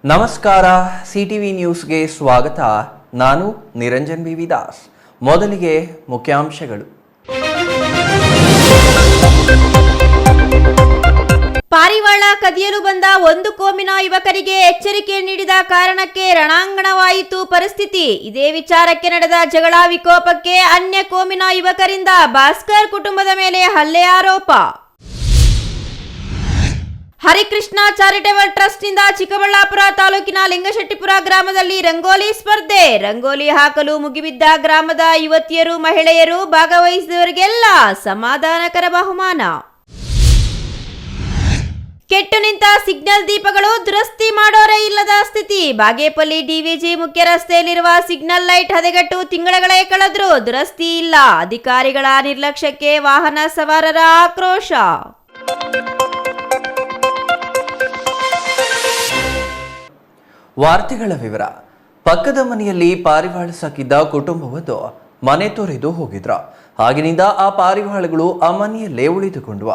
ನಮಸ್ಕಾರ, ಸಿಟಿವಿ ನ್ಯೂಸ್ಗೆ ಸ್ವಾಗತ. ನಾನು ನಿರಂಜನ್ ಬಿ ದಾಸ್. ಮೊದಲಿಗೆ ಮುಖ್ಯಾಂಶಗಳು. ಪಾರಿವಾಳ ಕದಿಯಲು ಬಂದ ಒಂದು ಕೋಮಿನ ಯುವಕರಿಗೆ ಎಚ್ಚರಿಕೆ ನೀಡಿದ ಕಾರಣಕ್ಕೆ ರಣಾಂಗಣವಾಯಿತು ಪರಿಸ್ಥಿತಿ. ಇದೇ ವಿಚಾರಕ್ಕೆ ನಡೆದ ಜಗಳ ವಿಕೋಪಕ್ಕೆ ಅನ್ಯ ಕೋಮಿನ ಯುವಕರಿಂದ ಭಾಸ್ಕರ್ ಕುಟುಂಬದ ಮೇಲೆ ಹಲ್ಲೆ ಆರೋಪ. ಹರಿಕೃಷ್ಣ ಚಾರಿಟೇಬಲ್ ಟ್ರಸ್ಟ್ನಿಂದ ಚಿಕ್ಕಬಳ್ಳಾಪುರ ತಾಲೂಕಿನ ಲಿಂಗಶೆಟ್ಟಿಪುರ ಗ್ರಾಮದಲ್ಲಿ ರಂಗೋಲಿ ಸ್ಪರ್ಧೆ. ರಂಗೋಲಿ ಹಾಕಲು ಮುಗಿಬಿದ್ದ ಗ್ರಾಮದ ಯುವತಿಯರು, ಮಹಿಳೆಯರು, ಭಾಗವಹಿಸಿದವರಿಗೆಲ್ಲ ಸಮಾಧಾನಕರ ಬಹುಮಾನ. ಕೆಟ್ಟು ನಿಂತ ಸಿಗ್ನಲ್ ದೀಪಗಳು ದುರಸ್ತಿ ಮಾಡೋರೇ ಇಲ್ಲದ ಸ್ಥಿತಿ. ಬಾಗೇಪಲ್ಲಿ ಡಿವಿಜಿ ಮುಖ್ಯ ರಸ್ತೆಯಲ್ಲಿರುವ ಸಿಗ್ನಲ್ ಲೈಟ್ ಹದಗೆಟ್ಟು ತಿಂಗಳುಗಳೇ ಕಳೆದರೂ ದುರಸ್ತಿ ಇಲ್ಲ. ಅಧಿಕಾರಿಗಳ ನಿರ್ಲಕ್ಷ್ಯಕ್ಕೆ ವಾಹನ ಸವಾರರ ಆಕ್ರೋಶ. ವಾರ್ತೆಗಳ ವಿವರ. ಪಕ್ಕದ ಮನೆಯಲ್ಲಿ ಪಾರಿವಾಳ ಸಾಕಿದ್ದ ಕುಟುಂಬವೊಂದು ಮನೆ ತೊರೆದು ಹೋಗಿದ್ರ. ಆಗಿನಿಂದ ಆ ಪಾರಿವಾಳಗಳು ಆ ಮನೆಯಲ್ಲೇ ಉಳಿದುಕೊಂಡ್ವ.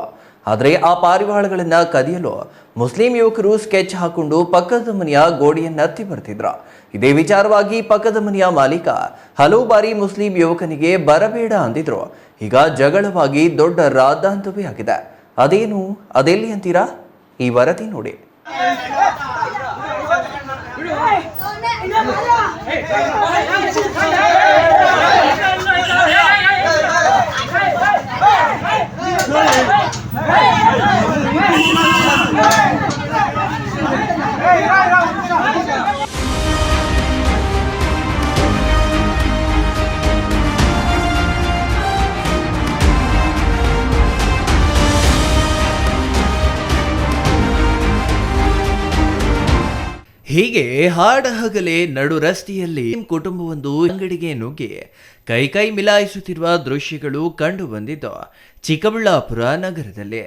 ಆದರೆ ಆ ಪಾರಿವಾಳಗಳನ್ನ ಕದಿಯಲು ಮುಸ್ಲಿಂ ಯುವಕರು ಸ್ಕೆಚ್ ಹಾಕೊಂಡು ಪಕ್ಕದ ಮನೆಯ ಗೋಡೆಯನ್ನತ್ತಿ ಬರ್ತಿದ್ರ. ಇದೇ ವಿಚಾರವಾಗಿ ಪಕ್ಕದ ಮನೆಯ ಮಾಲೀಕ ಹಲವು ಬಾರಿ ಮುಸ್ಲಿಂ ಯುವಕನಿಗೆ ಬರಬೇಡ ಅಂದಿದ್ರು. ಈಗ ಜಗಳವಾಗಿ ದೊಡ್ಡ ರಾದ್ದಾಂತವೇ ಆಗಿದೆ. ಅದೇನು, ಅದೆಲ್ಲಿ ಅಂತೀರಾ? ಈ ವರದಿ ನೋಡಿ. ಹೀಗೆ ಹಾಡಹಗಲೇ ನಡು ರಸ್ತೆಯಲ್ಲಿ ಕುಟುಂಬವೊಂದು ಅಂಗಡಿಗೆ ನುಗ್ಗಿ ಕೈ ಮಿಲಾಯಿಸುತ್ತಿರುವ ದೃಶ್ಯಗಳು ಕಂಡು ಬಂದಿದ್ದು ಚಿಕ್ಕಬಳ್ಳಾಪುರ ನಗರದಲ್ಲಿ.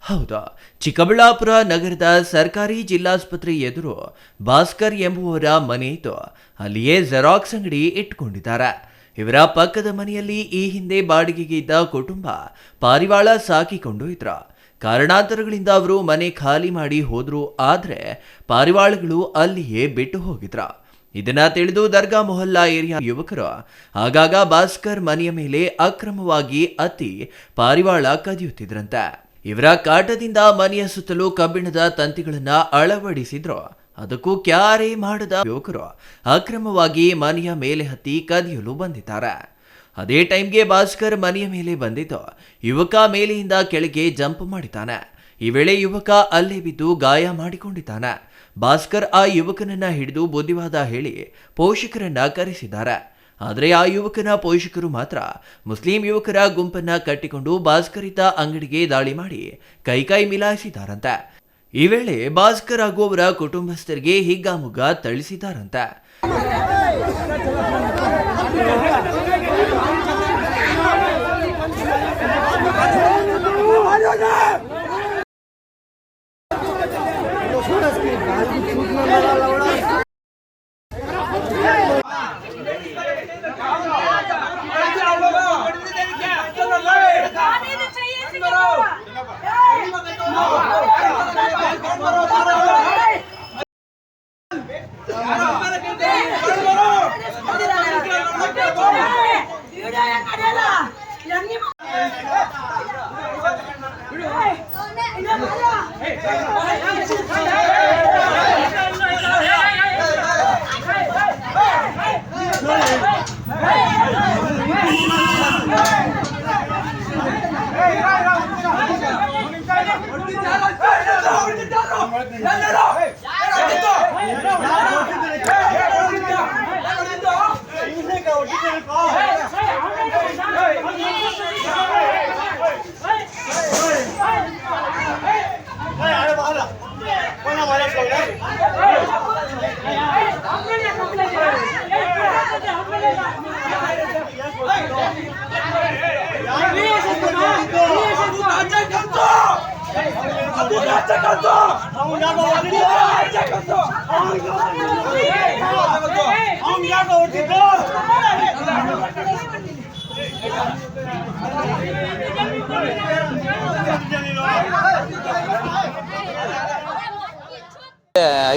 ಹೌದಾ, ಚಿಕ್ಕಬಳ್ಳಾಪುರ ನಗರದ ಸರ್ಕಾರಿ ಜಿಲ್ಲಾಸ್ಪತ್ರೆ ಎದುರು ಭಾಸ್ಕರ್ ಎಂಬುವರ ಮನೆ ಇದ್ದು ಅಲ್ಲಿಯೇ ಜೆರಾಕ್ಸ್ ಅಂಗಡಿ ಇಟ್ಕೊಂಡಿದ್ದಾರೆ. ಇವರ ಪಕ್ಕದ ಮನೆಯಲ್ಲಿ ಈ ಹಿಂದೆ ಬಾಡಿಗೆಗೆ ಇದ್ದ ಕುಟುಂಬ ಪಾರಿವಾಳ ಸಾಕಿಕೊಂಡು ಇದ್ರ. ಕಾರಣಾಂತರಗಳಿಂದ ಅವರು ಮನೆ ಖಾಲಿ ಮಾಡಿ ಹೋದ್ರು. ಆದ್ರೆ ಪಾರಿವಾಳಗಳು ಅಲ್ಲಿಯೇ ಬಿಟ್ಟು ಹೋಗಿದ್ರ. ಇದನ್ನ ತಿಳಿದು ದರ್ಗಾ ಮೊಹಲ್ಲಾ ಏರಿಯಾ ಯುವಕರು ಆಗಾಗ ಭಾಸ್ಕರ್ ಮನೆಯ ಮೇಲೆ ಅಕ್ರಮವಾಗಿ ಹತ್ತಿ ಪಾರಿವಾಳ ಕದಿಯುತ್ತಿದ್ರಂತೆ. ಇವರ ಕಾಟದಿಂದ ಮನೆಯ ಸುತ್ತಲೂ ಕಬ್ಬಿಣದ ತಂತಿಗಳನ್ನ ಅಳವಡಿಸಿದ್ರು. ಅದಕ್ಕೂ ಕ್ಯಾರೆ ಮಾಡದ ಯುವಕರು ಅಕ್ರಮವಾಗಿ ಮನೆಯ ಮೇಲೆ ಹತ್ತಿ ಕದಿಯಲು ಬಂದಿದ್ದಾರೆ. ಅದೇ ಟೈಮ್ಗೆ ಭಾಸ್ಕರ್ ಮನೆಯ ಮೇಲೆ ಬಂದಿದ್ದು ಯುವಕ ಮೇಲೆಯಿಂದ ಕೆಳಗೆ ಜಂಪ್ ಮಾಡಿದ್ದಾನೆ. ಈ ವೇಳೆ ಯುವಕ ಅಲ್ಲೇ ಬಿದ್ದು ಗಾಯ ಮಾಡಿಕೊಂಡಿದ್ದಾನೆ. ಭಾಸ್ಕರ್ ಆ ಯುವಕನನ್ನ ಹಿಡಿದು ಬುದ್ಧಿವಾದ ಹೇಳಿ ಪೋಷಕರನ್ನ ಕರೆಸಿದ್ದಾರೆ. ಆದರೆ ಆ ಯುವಕನ ಪೋಷಕರು ಮಾತ್ರ ಮುಸ್ಲಿಂ ಯುವಕರ ಗುಂಪನ್ನ ಕಟ್ಟಿಕೊಂಡು ಭಾಸ್ಕರ್ ಇದ್ದ ಅಂಗಡಿಗೆ ದಾಳಿ ಮಾಡಿ ಕೈ ಮಿಲಾಯಿಸಿದ್ದಾರಂತೆ. ಈ ವೇಳೆ ಭಾಸ್ಕರ್ ಹಾಗೂ ಅವರ ಕುಟುಂಬಸ್ಥರಿಗೆ ಹಿಗ್ಗಾಮುಗ್ಗಾ ಥಳಿಸಿದ್ದಾರಂತೆ.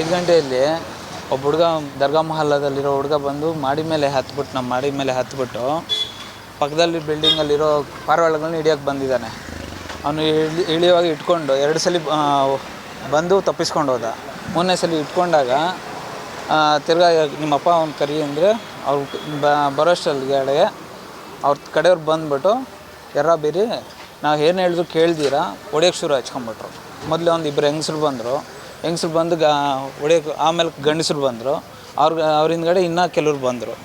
5 ಗಂಟೆಯಲ್ಲಿ ಒಬ್ಬ ಹುಡುಗ ದರ್ಗಾ ಮಹಲ್ಲದಲ್ಲಿರೋ ಹುಡುಗ ಬಂದು ನಮ್ಮ ಮಾಡಿ ಮೇಲೆ ಹತ್ಬಿಟ್ಟು ಪಕ್ಕದಲ್ಲಿ ಬಿಲ್ಡಿಂಗಲ್ಲಿರೋ ಪಾರಿವಾಳಗಳನ್ನ ಹಿಡಿಯೋಕ್ಕೆ ಬಂದಿದ್ದಾನೆ. ಅವನು ಇಳಿಯುವಾಗ ಇಟ್ಕೊಂಡು 2 ಸಲ ಬಂದು ತಪ್ಪಿಸ್ಕೊಂಡು ಹೋದ. 3ನೇ ಸಲ ಇಟ್ಕೊಂಡಾಗ ತಿರ್ಗಾ ನಿಮ್ಮಪ್ಪ ಅವ್ನು ಕರಿ ಅಂದರೆ ಅವ್ರು ಬರೋಷ್ಟಲ್ಲಿಗೆ ಅವ್ರ ಕಡೆಯವ್ರು ಬಂದುಬಿಟ್ಟು ಬೀರಿ ನಾವು ಏನು ಹೇಳಿದ್ರು ಕೇಳ್ದಿರ ಹೊಡಿಯೋಕ್ಕೆ ಶುರು ಹಚ್ಕೊಂಬಿಟ್ರು. ಮೊದಲು ಒಂದು 2 ಹೆಂಗಸ್ರು ಬಂದರು. ಬಂದು ಹೊಡಿಯೋಕ್ಕೆ, ಆಮೇಲೆ ಗಂಡಸರು ಬಂದರು. ಅವ್ರ ಹಿಂದ್ಗಡೆ ಇನ್ನೂ ಕೆಲವ್ರು ಬಂದರು.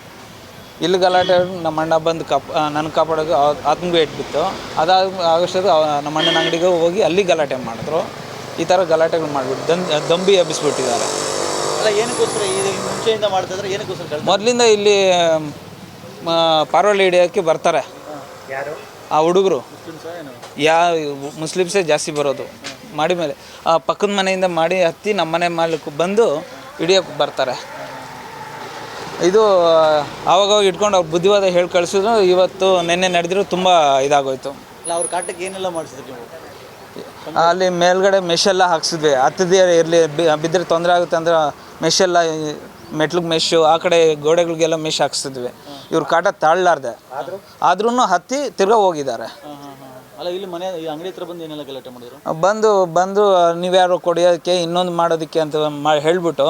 ಇಲ್ಲಿ ಗಲಾಟೆ ನಮ್ಮ ಅಣ್ಣ ಬಂದು ನನಗೆ ಕಾಪಾಡೋಕೆ ಆತನಿಗೂ ಇಟ್ಬಿತ್ತು. ಆಗೋಷ್ಟೊತ್ತಿಗೆ ನಮ್ಮ ಅಣ್ಣನ ಅಂಗಡಿಗೆ ಹೋಗಿ ಅಲ್ಲಿ ಗಲಾಟೆ ಮಾಡಿದ್ರು. ಈ ಥರ ಗಲಾಟೆಗಳು ಮಾಡಿಬಿಟ್ಟು ದಂಬಿ ಎಬ್ಬಿಸ್ಬಿಟ್ಟಿದ್ದಾರೆ. ಅಲ್ಲ, ಏನಕ್ಕೋಸ್ಕರ ಇದು ಮುಂಚೆಯಿಂದ ಮಾಡ್ತಿದ್ರೆ ಏನಕ್ಕೋಸ್ಕರ? ಮೊದಲಿಂದ ಇಲ್ಲಿ ಪಾರಿವಾಳ ಹಿಡಿಯೋಕ್ಕೆ ಬರ್ತಾರೆ. ಯಾರು? ಆ ಹುಡುಗರು ಏನು? ಮುಸ್ಲಿಮ್ಸೇ ಜಾಸ್ತಿ ಬರೋದು. ಮಾಡಿ ಮೇಲೆ ಆ ಪಕ್ಕದ ಮನೆಯಿಂದ ಮಾಡಿ ಹತ್ತಿ ನಮ್ಮ ಮನೆ ಮಾಲಕ್ಕೆ ಬಂದು ಹಿಡಿಯೋಕ್ಕೆ ಬರ್ತಾರೆ. ಇದು ಆವಾಗ ಇಟ್ಕೊಂಡು ಅವ್ರು ಬುದ್ಧಿವಾದ ಹೇಳಿ ಕಳಿಸಿದ್ರು. ಇವತ್ತು ನೆನ್ನೆ ನಡೆದಿರೋ ತುಂಬ ಇದಾಗೋಯ್ತು. ಅಲ್ಲ, ಅವ್ರ ಕಾಟಕ್ಕೆ ಏನೆಲ್ಲ ಮಾಡಿಸಿದ್ರು ನೀವು? ಅಲ್ಲಿ ಮೇಲ್ಗಡೆ ಮೆಶೆಲ್ಲ ಹಾಕ್ಸಿದ್ವಿ. ಹತ್ತದೇ ಇರಲಿ, ಬಿದ್ದರೆ ತೊಂದರೆ ಆಗುತ್ತೆ ಅಂದ್ರೆ ಮೆಶೆಲ್ಲ, ಮೆಟ್ಲಿಗೆ ಮೆಶ್ಶು, ಆ ಕಡೆ ಗೋಡೆಗಳಿಗೆಲ್ಲ ಮೆಶ್ ಹಾಕ್ಸಿದ್ವಿ. ಇವ್ರ ಕಾಟ ತಾಳಲಾರ್ದೆ ಆದ್ರೂ ಹತ್ತಿ ತಿರ್ಗಾ ಹೋಗಿದ್ದಾರೆ. ಅಲ್ಲ, ಇಲ್ಲಿ ಮನೆ ಅಂಗಡಿ ಹತ್ರ ಬಂದು ಏನೆಲ್ಲ ಗಲಾಟೆ ಮಾಡಿದ್ರು? ಬಂದು ನೀವ್ಯಾರು ಕೊಡಿಯೋಕ್ಕೆ ಇನ್ನೊಂದು ಮಾಡೋದಕ್ಕೆ ಅಂತ ಹೇಳ್ಬಿಟ್ಟು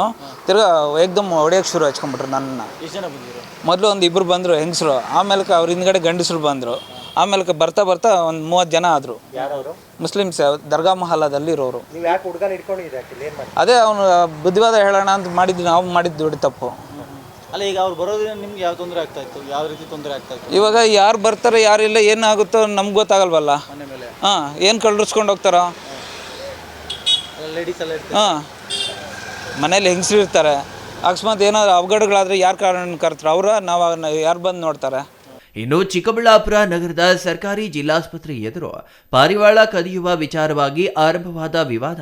ತಿರ್ಗಾ ಏಕ್ದಮ್ ಹೊಡಿಯೋಕ್ಕೆ ಶುರು ಹಚ್ಕೊಂಡ್ಬಿಟ್ರು ನನ್ನ. ಎಷ್ಟು ಜನ ಬಂದಿದ್ರು? ಮೊದಲು ಒಂದು 2 ಬಂದರು ಹೆಂಗಸರು, ಆಮೇಲೆ ಅವ್ರ ಹಿಂದ್ಗಡೆ ಗಂಡಸರು ಬಂದರು. ಆಮೇಲೆ ಬರ್ತಾ ಒಂದು 30 ಜನ ಆದರು. ಯಾರವರು? ಮುಸ್ಲಿಮ್ಸ್, ದರ್ಗಾ ಮಹಲ್ಲದಲ್ಲಿ ಇರೋರು. ನೀವು ಯಾಕೆ ಹುಡುಗನ ಇಟ್ಕೊಂಡಿದ್ದೀರಾ? ಅದೇ ಅವನು ಬುದ್ಧಿವಾದ ಹೇಳೋಣ ಅಂತ ಮಾಡಿದ್ದು, ನಾವು ಮಾಡಿದ್ದು ದೊಡ್ಡ ತಪ್ಪು. ಅಲ್ಲ, ಈಗ ಅವ್ರು ಬರೋದ್ರಿಂದ ನಿಮ್ಗೆ ಯಾವ ತೊಂದರೆ ಆಗ್ತಾ ಇತ್ತು? ಯಾವ ರೀತಿ ತೊಂದರೆ ಆಗ್ತಾ ಇತ್ತು? ಇವಾಗ ಯಾರು ಬರ್ತಾರೆ ಯಾರಿಲ್ಲ ಏನಾಗುತ್ತೋ ನಮ್ಗೆ ಗೊತ್ತಾಗಲ್ವಲ್ಲ. ಮನೆ ಮೇಲೆ ಏನು ಕಳ್ಳಿಸ್ಕೊಂಡು ಹೋಗ್ತಾರೋ? ಲೇಡೀಸ್ ಎಲ್ಲ ಇರ್ತಾರೆ. ಮನೇಲಿ ಹೆಂಗಸರು ಇರ್ತಾರೆ. ಅಕಸ್ಮಾತ್ ಏನಾದ್ರು ಅವಘಡಗಳಾದರೆ ಯಾರು ಕಾರಣ ಕರ್ತಾರೆ? ನಾವು ಯಾರು ಬಂದು ನೋಡ್ತಾರೆ? ಇನ್ನು ಚಿಕ್ಕಬಳ್ಳಾಪುರ ನಗರದ ಸರ್ಕಾರಿ ಜಿಲ್ಲಾಸ್ಪತ್ರೆ ಎದುರು ಪಾರಿವಾಳ ಕದಿಯುವ ವಿಚಾರವಾಗಿ ಆರಂಭವಾದ ವಿವಾದ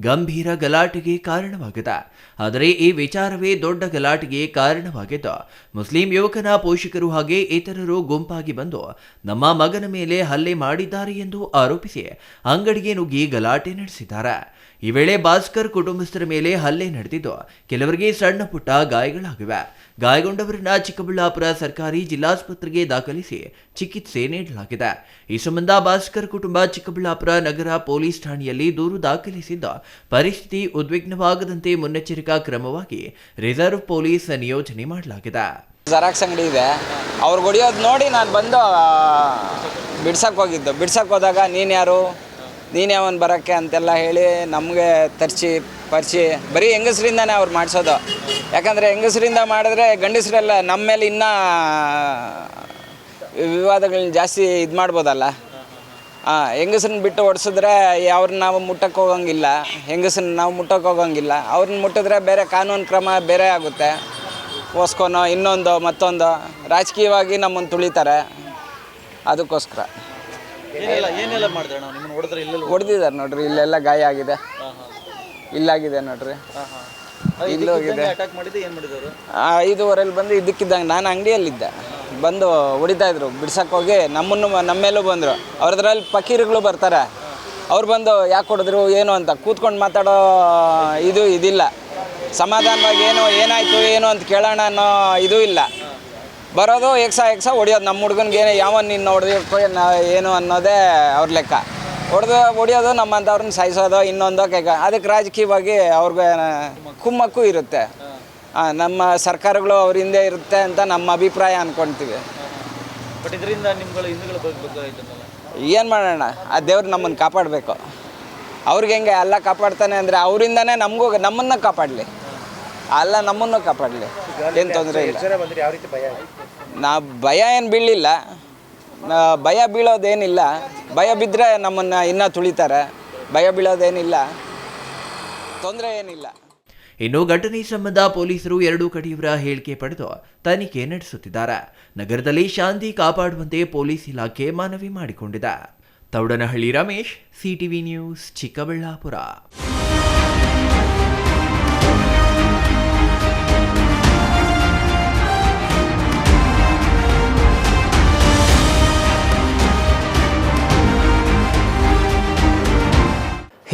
ಗಂಭೀರ ಗಲಾಟೆಗೆ ಕಾರಣವಾಗಿದೆ. ಆದರೆ ಈ ವಿಚಾರವೇ ದೊಡ್ಡ ಗಲಾಟೆಗೆ ಕಾರಣವಾಗಿದ್ದು, ಮುಸ್ಲಿಂ ಯುವಕನ ಪೋಷಕರು ಹಾಗೆ ಇತರರು ಗುಂಪಾಗಿ ಬಂದು ನಮ್ಮ ಮಗನ ಮೇಲೆ ಹಲ್ಲೆ ಮಾಡಿದ್ದಾರೆ ಎಂದು ಆರೋಪಿಸಿ ಅಂಗಡಿಗೆ ನುಗ್ಗಿ ಗಲಾಟೆ ನಡೆಸಿದ್ದಾರೆ. ಈ ವೇಳೆ ಭಾಸ್ಕರ್ ಕುಟುಂಬಸ್ಥರ ಮೇಲೆ ಹಲ್ಲೆ ನಡೆದಿದ್ದು, ಕೆಲವರಿಗೆ ಸಣ್ಣ ಪುಟ್ಟ ಗಾಯಗಳಾಗಿವೆ. ಗಾಯಗೊಂಡವರನ್ನ ಚಿಕ್ಕಬಳ್ಳಾಪುರ ಸರ್ಕಾರಿ ಜಿಲ್ಲಾಸ್ಪತ್ರೆಗೆ ದಾಖಲಿಸಿ ಚಿಕಿತ್ಸೆ ನೀಡಲಾಗಿದೆ. ಈ ಸಂಬಂಧ ಭಾಸ್ಕರ್ ಕುಟುಂಬ ಚಿಕ್ಕಬಳ್ಳಾಪುರ ನಗರ ಪೊಲೀಸ್ ಠಾಣೆಯಲ್ಲಿ ದೂರು ದಾಖಲಿಸಿದ್ದು, ಪರಿಸ್ಥಿತಿ ಉದ್ವಿಗ್ನವಾಗದಂತೆ ಮುನ್ನೆಚ್ಚರಿಕಾ ಕ್ರಮವಾಗಿ ರಿಸರ್ವ್ ಪೊಲೀಸ್ ನಿಯೋಜನೆ ಮಾಡಲಾಗಿದೆ. ಜೆರಾಕ್ಸ್ ಅಂಗಡಿ ಇದೆ, ಅವ್ರು ಹೊಡಿಯೋದು ನೋಡಿ ನಾನು ಬಂದು ಬಿಡ್ಸಕ್ಕೆ ಹೋಗಿದ್ದು. ಬಿಡ್ಸಕ್ಕೆ ಹೋದಾಗ ನೀನು ಯಾವನ್ ಬರೋಕ್ಕೆ ಅಂತೆಲ್ಲ ಹೇಳಿ ನಮಗೆ ಪರಿಚಿ ಬರೀ ಹೆಂಗಸರಿಂದಾನೇ ಅವ್ರು ಮಾಡಿಸೋದು. ಯಾಕಂದರೆ ಹೆಂಗಸರಿಂದ ಮಾಡಿದ್ರೆ ಗಂಡಸರೆಲ್ಲ ನಮ್ಮ ಮೇಲೆ ಇನ್ನೂ ವಿವಾದಗಳನ್ನ ಜಾಸ್ತಿ ಇದು ಮಾಡ್ಬೋದಲ್ಲ. ಹೆಂಗಸ್ರನ್ನ ಬಿಟ್ಟು ಓಡಿಸಿದ್ರೆ ಅವ್ರನ್ನ ನಾವು ಮುಟ್ಟಕ್ಕೆ ಹೋಗೋಂಗಿಲ್ಲ, ಹೆಂಗಸ್ರನ್ನ ನಾವು ಮುಟ್ಟಕ್ಕೆ ಹೋಗೋಂಗಿಲ್ಲ. ಅವ್ರನ್ನ ಮುಟ್ಟಿದ್ರೆ ಬೇರೆ ಕಾನೂನು ಕ್ರಮ ಬೇರೆ ಆಗುತ್ತೆ. ಓಸ್ಕೊನೋ ಇನ್ನೊಂದು ಮತ್ತೊಂದು ರಾಜಕೀಯವಾಗಿ ನಮ್ಮನ್ನು ತುಳಿತಾರೆ. ಅದಕ್ಕೋಸ್ಕರ ಏನೆಲ್ಲ ಮಾಡಿದ್ರೆ ನಾವು ನಿಮ್ಮನ್ನು ಹೊಡೆದ್ರೆ? ಇಲ್ಲೆಲ್ಲ ಹೊಡೆದಿದ್ದಾರೆ ನೋಡ್ರಿ, ಇಲ್ಲೆಲ್ಲ ಗಾಯ ಆಗಿದೆ, ಇಲ್ಲಾಗಿದೆ ನೋಡ್ರಿ, ಇಲ್ಲೋಗಿದೆ. ಅಟ್ಯಾಕ್ ಮಾಡಿದ್ದು ಏನು ಮಾಡಿದವರು? 5:15 ಬಂದು ಇದಕ್ಕಿದ್ದಂಗೆ ನಾನು ಅಂಗಡಿಯಲ್ಲಿದ್ದೆ, ಬಂದು ಹೊಡಿತಾಯಿದ್ರು. ಬಿಡ್ಸಕ್ಕೆ ಹೋಗಿ ನಮ್ಮ ಮೇಲೂ ಬಂದರು. ಅವ್ರದ್ರಲ್ಲಿ ಫಕೀರುಗಳು ಬರ್ತಾರೆ, ಅವ್ರು ಬಂದು ಯಾಕೆ ಹೊಡೆದ್ರು ಏನು ಅಂತ ಕೂತ್ಕೊಂಡು ಮಾತಾಡೋ ಇದಿಲ್ಲ. ಸಮಾಧಾನವಾಗಿ ಏನಾಯಿತು ಏನು ಅಂತ ಕೇಳೋಣ ಅನ್ನೋ ಇದೂ ಇಲ್ಲ. ಬರೋದು ಎಕ್ಸ ಹೊಡಿಯೋದು. ನಮ್ಮ ಹುಡುಗನಿಗೆ ಯಾವನ್ ನಿನ್ನ ಹೊಡೆದಿರ್ಕೋ ಏನು ಅನ್ನೋದೇ ಅವ್ರ ಲೆಕ್ಕ. ಹೊಡಿಯೋದು ನಮ್ಮಂಥವ್ರನ್ನ ಸಾಯಿಸೋದು ಇನ್ನೊಂದು ಅದಕ್ಕೆ ರಾಜಕೀಯವಾಗಿ ಅವ್ರಿಗೆ ಕುಮ್ಮಕ್ಕು ಇರುತ್ತೆ. ನಮ್ಮ ಸರ್ಕಾರಗಳು ಅವ್ರ ಹಿಂದೆ ಇರುತ್ತೆ ಅಂತ ನಮ್ಮ ಅಭಿಪ್ರಾಯ ಅಂದ್ಕೊಳ್ತೀವಿ. ಬಟ್ ಇದರಿಂದ ನಿಮ್ಗಳು ಏನು ಮಾಡೋಣ? ಆ ದೇವ್ರು ನಮ್ಮನ್ನು ಕಾಪಾಡಬೇಕು. ಅವ್ರಿಗೆ ಹೆಂಗೆ ಎಲ್ಲ ಕಾಪಾಡ್ತಾನೆ ಅಂದರೆ ಅವರಿಂದನೇ ನಮ್ಮನ್ನು ಕಾಪಾಡಲಿ, ಅಲ್ಲ ನಮ್ಮನ್ನು ಕಾಪಾಡಲಿ, ಏನು ತೊಂದರೆ ಇಲ್ಲ. ಭಯ ಏನು ಬೀಳಲಿಲ್ಲ, ಭಯ ಬೀಳೋದೇನಿಲ್ಲ. ಭಯ ಬಿದ್ದರೆ ನಮ್ಮನ್ನು ಇನ್ನೂ ತುಳಿತಾರೆ, ಭಯ ಬೀಳೋದೇನಿಲ್ಲ, ತೊಂದರೆ ಏನಿಲ್ಲ. ಇನ್ನು ಘಟನೆ ಸಂಬಂಧ ಪೊಲೀಸರು 2 ಕಡೆಯವರ ಹೇಳಿಕೆ ಪಡೆದು ತನಿಖೆ ನಡೆಸುತ್ತಿದ್ದಾರೆ. ನಗರದಲ್ಲಿ ಶಾಂತಿ ಕಾಪಾಡುವಂತೆ ಪೊಲೀಸ್ ಇಲಾಖೆ ಮನವಿ ಮಾಡಿಕೊಂಡಿದೆ. Thoudanahalli Ramesh, CTV news, Chikkaballapur.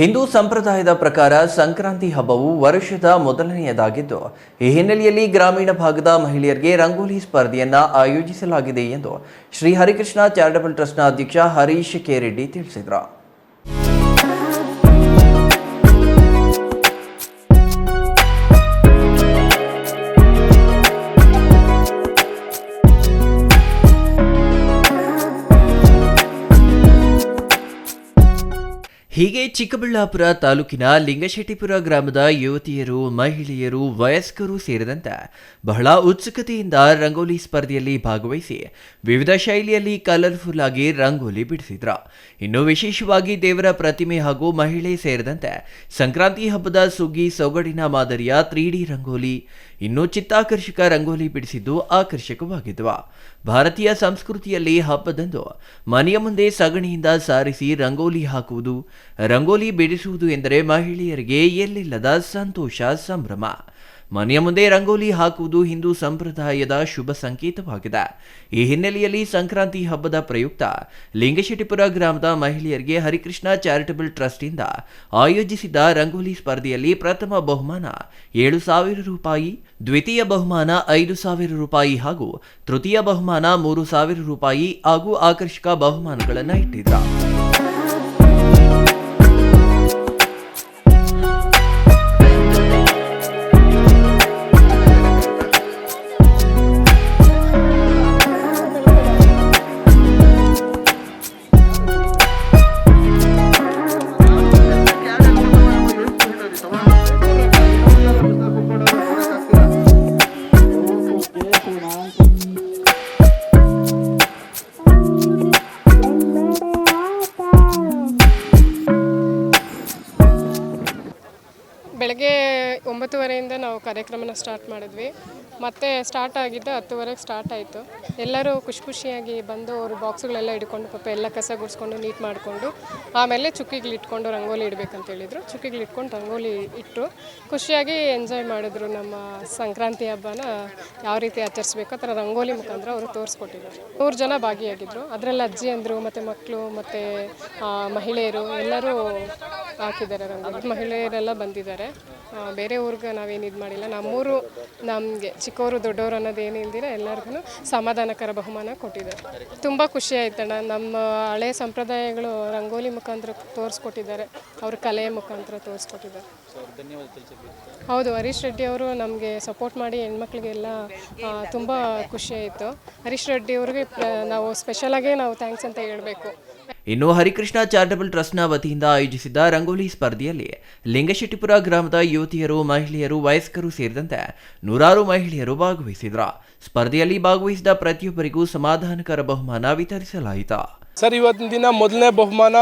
ಹಿಂದೂ ಸಂಪ್ರದಾಯದ ಪ್ರಕಾರ ಸಂಕ್ರಾಂತಿ ಹಬ್ಬವು ವರ್ಷದ ಮೊದಲನೆಯದಾಗಿದ್ದು, ಈ ಹಿನ್ನೆಲೆಯಲ್ಲಿ ಗ್ರಾಮೀಣ ಭಾಗದ ಮಹಿಳೆಯರಿಗೆ ರಂಗೋಲಿ ಸ್ಪರ್ಧೆಯನ್ನ ಆಯೋಜಿಸಲಾಗಿದೆ ಎಂದು ಶ್ರೀ ಹರಿಕೃಷ್ಣ ಚಾರಿಟಬಲ್ ಟ್ರಸ್ಟ್ನ ಅಧ್ಯಕ್ಷ ಹರೀಶ್ ಕೆ ರೆಡ್ಡಿ ತಿಳಿಸಿದರು. ಹೀಗೆ ಚಿಕ್ಕಬಳ್ಳಾಪುರ ತಾಲೂಕಿನ ಲಿಂಗಶೆಟ್ಟಿಪುರ ಗ್ರಾಮದ ಯುವತಿಯರು, ಮಹಿಳೆಯರು, ವಯಸ್ಕರು ಸೇರಿದಂತೆ ಬಹಳ ಉತ್ಸುಕತೆಯಿಂದ ರಂಗೋಲಿ ಸ್ಪರ್ಧೆಯಲ್ಲಿ ಭಾಗವಹಿಸಿ ವಿವಿಧ ಶೈಲಿಯಲ್ಲಿ ಕಲರ್ಫುಲ್ ಆಗಿ ರಂಗೋಲಿ ಬಿಡಿಸಿದ್ರು. ಇನ್ನು ವಿಶೇಷವಾಗಿ ದೇವರ ಪ್ರತಿಮೆ ಹಾಗೂ ಮಹಿಳೆ ಸೇರಿದಂತೆ ಸಂಕ್ರಾಂತಿ ಹಬ್ಬದ ಸುಗ್ಗಿ ಸೊಗಡಿನ ಮಾದರಿಯ 3D ರಂಗೋಲಿ, ಇನ್ನು ಚಿತ್ತಾಕರ್ಷಕ ರಂಗೋಲಿ ಬಿಡಿಸಿದ್ದು ಆಕರ್ಷಕವಾಗಿದ್ವು. ಭಾರತೀಯ ಸಂಸ್ಕೃತಿಯಲ್ಲಿ ಹಬ್ಬದಂದು ಮನೆಯ ಮುಂದೆ ಸಗಣಿಯಿಂದ ಸಾರಿಸಿ ರಂಗೋಲಿ ಹಾಕುವುದು, ರಂಗೋಲಿ ಬಿಡಿಸುವುದು ಎಂದರೆ ಮಹಿಳೆಯರಿಗೆ ಎಲ್ಲಿಲ್ಲದ ಸಂತೋಷ, ಸಂಭ್ರಮ. ಮನೆಯ ಮುಂದೆ ರಂಗೋಲಿ ಹಾಕುವುದು ಹಿಂದೂ ಸಂಪ್ರದಾಯದ ಶುಭ ಸಂಕೇತವಾಗಿದೆ. ಈ ಹಿನ್ನೆಲೆಯಲ್ಲಿ ಸಂಕ್ರಾಂತಿ ಹಬ್ಬದ ಪ್ರಯುಕ್ತ ಲಿಂಗಶೆಟ್ಟಿಪುರ ಗ್ರಾಮದ ಮಹಿಳೆಯರಿಗೆ ಹರಿಕೃಷ್ಣ ಚಾರಿಟಬಲ್ ಟ್ರಸ್ಟ್ನಿಂದ ಆಯೋಜಿಸಿದ್ದ ರಂಗೋಲಿ ಸ್ಪರ್ಧೆಯಲ್ಲಿ ಪ್ರಥಮ ಬಹುಮಾನ 7,000 ರೂಪಾಯಿ, ದ್ವಿತೀಯ ಬಹುಮಾನ 5,000 ರೂಪಾಯಿ ಹಾಗೂ ತೃತೀಯ ಬಹುಮಾನ 3,000 ರೂಪಾಯಿ ಹಾಗೂ ಆಕರ್ಷಕ ಬಹುಮಾನಗಳನ್ನು ಇಟ್ಟಿದ್ರು. ಬೆಳಗ್ಗೆ 9:30 ನಾವು ಕಾರ್ಯಕ್ರಮನ ಸ್ಟಾರ್ಟ್ ಮಾಡಿದ್ವಿ. ಮತ್ತು ಸ್ಟಾರ್ಟ್ ಆಗಿದ್ದು 10:00 ಸ್ಟಾರ್ಟ್ ಆಯಿತು. ಎಲ್ಲರೂ ಖುಷಿಯಾಗಿ ಬಂದು ಅವರು ಬಾಕ್ಸ್ಗಳೆಲ್ಲ ಹಿಡ್ಕೊಂಡು ಪಾಪ ಎಲ್ಲ ಕಸ ಗುಡಿಸ್ಕೊಂಡು ನೀಟ್ ಮಾಡಿಕೊಂಡು ಆಮೇಲೆ ಚುಕ್ಕಿಗಳಿಟ್ಕೊಂಡು ರಂಗೋಲಿ ಇಡಬೇಕಂತ ಹೇಳಿದರು. ಚುಕ್ಕಿಗಳಿಟ್ಕೊಂಡು ರಂಗೋಲಿ ಇಟ್ಟರು. ಖುಷಿಯಾಗಿ ಎಂಜಾಯ್ ಮಾಡಿದ್ರು. ನಮ್ಮ ಸಂಕ್ರಾಂತಿ ಹಬ್ಬನ ಯಾವ ರೀತಿ ಆಚರಿಸ್ಬೇಕು ಆ ಥರ ರಂಗೋಲಿ ಮುಖಾಂತರ ಅವರು ತೋರಿಸ್ಕೊಟ್ಟಿದ್ದಾರೆ. 100 ಜನ ಭಾಗಿಯಾಗಿದ್ದರು. ಅದರಲ್ಲಿ ಅಜ್ಜಿಯಂದರು ಮತ್ತು ಮಕ್ಕಳು ಮತ್ತು ಮಹಿಳೆಯರು ಎಲ್ಲರೂ ಹಾಕಿದ್ದಾರೆ ರಂಗೋಲಿ. ಮಹಿಳೆಯರೆಲ್ಲ ಬಂದಿದ್ದಾರೆ. ಬೇರೆ ಊರಿಗೆ ನಾವೇನು ಇದು ಮಾಡಿಲ್ಲ. ನಮ್ಮೂರು ನಮಗೆ ಚಿಕ್ಕವರು ದೊಡ್ಡವರು ಅನ್ನೋದು ಏನಿಲ್ದಿರ ಎಲ್ಲರಿಗೂ ಸಮಾಧಾನಕರ ಬಹುಮಾನ ಕೊಟ್ಟಿದ್ದಾರೆ. ತುಂಬ ಖುಷಿ ಆಯ್ತಣ್ಣ. ನಮ್ಮ ಹಳೆ ಸಂಪ್ರದಾಯಗಳು ರಂಗೋಲಿ ಮುಖಾಂತರ ತೋರಿಸ್ಕೊಟ್ಟಿದ್ದಾರೆ. ಅವ್ರ ಕಲೆಯ ಮುಖಾಂತರ ತೋರಿಸ್ಕೊಟ್ಟಿದ್ದಾರೆ. ಹೌದು, ಹರೀಶ್ ರೆಡ್ಡಿ ಅವರು ನಮಗೆ ಸಪೋರ್ಟ್ ಮಾಡಿ ಹೆಣ್ಮಕ್ಳಿಗೆಲ್ಲ ತುಂಬ ಖುಷಿ ಆಯಿತು. ಹರೀಶ್ ರೆಡ್ಡಿ ಅವ್ರಿಗೆ ನಾವು ಸ್ಪೆಷಲಾಗೇ ನಾವು ಥ್ಯಾಂಕ್ಸ್ ಅಂತ ಹೇಳಬೇಕು. ಇನ್ನು ಹರಿಕೃಷ್ಣ ಚಾರಿಟಬಲ್ ಟ್ರಸ್ಟ್ನ ವತಿಯಿಂದ ಆಯೋಜಿಸಿದ್ದ ರಂಗೋಲಿ ಸ್ಪರ್ಧೆಯಲ್ಲಿ ಲಿಂಗಶೆಟ್ಟಿಪುರ ಗ್ರಾಮದ ಯುವತಿಯರು, ಮಹಿಳೆಯರು, ವಯಸ್ಕರು ಸೇರಿದಂತೆ 100 ಮಹಿಳೆಯರು ಭಾಗವಹಿಸಿದ್ರು. ಸ್ಪರ್ಧೆಯಲ್ಲಿ ಭಾಗವಹಿಸಿದ ಪ್ರತಿಯೊಬ್ಬರಿಗೂ ಸಮಾಧಾನಕರ ಬಹುಮಾನ ವಿತರಿಸಲಾಯಿತು. ಸರ್, ಇವತ್ತಿನ ದಿನ ಮೊದಲನೇ ಬಹುಮಾನ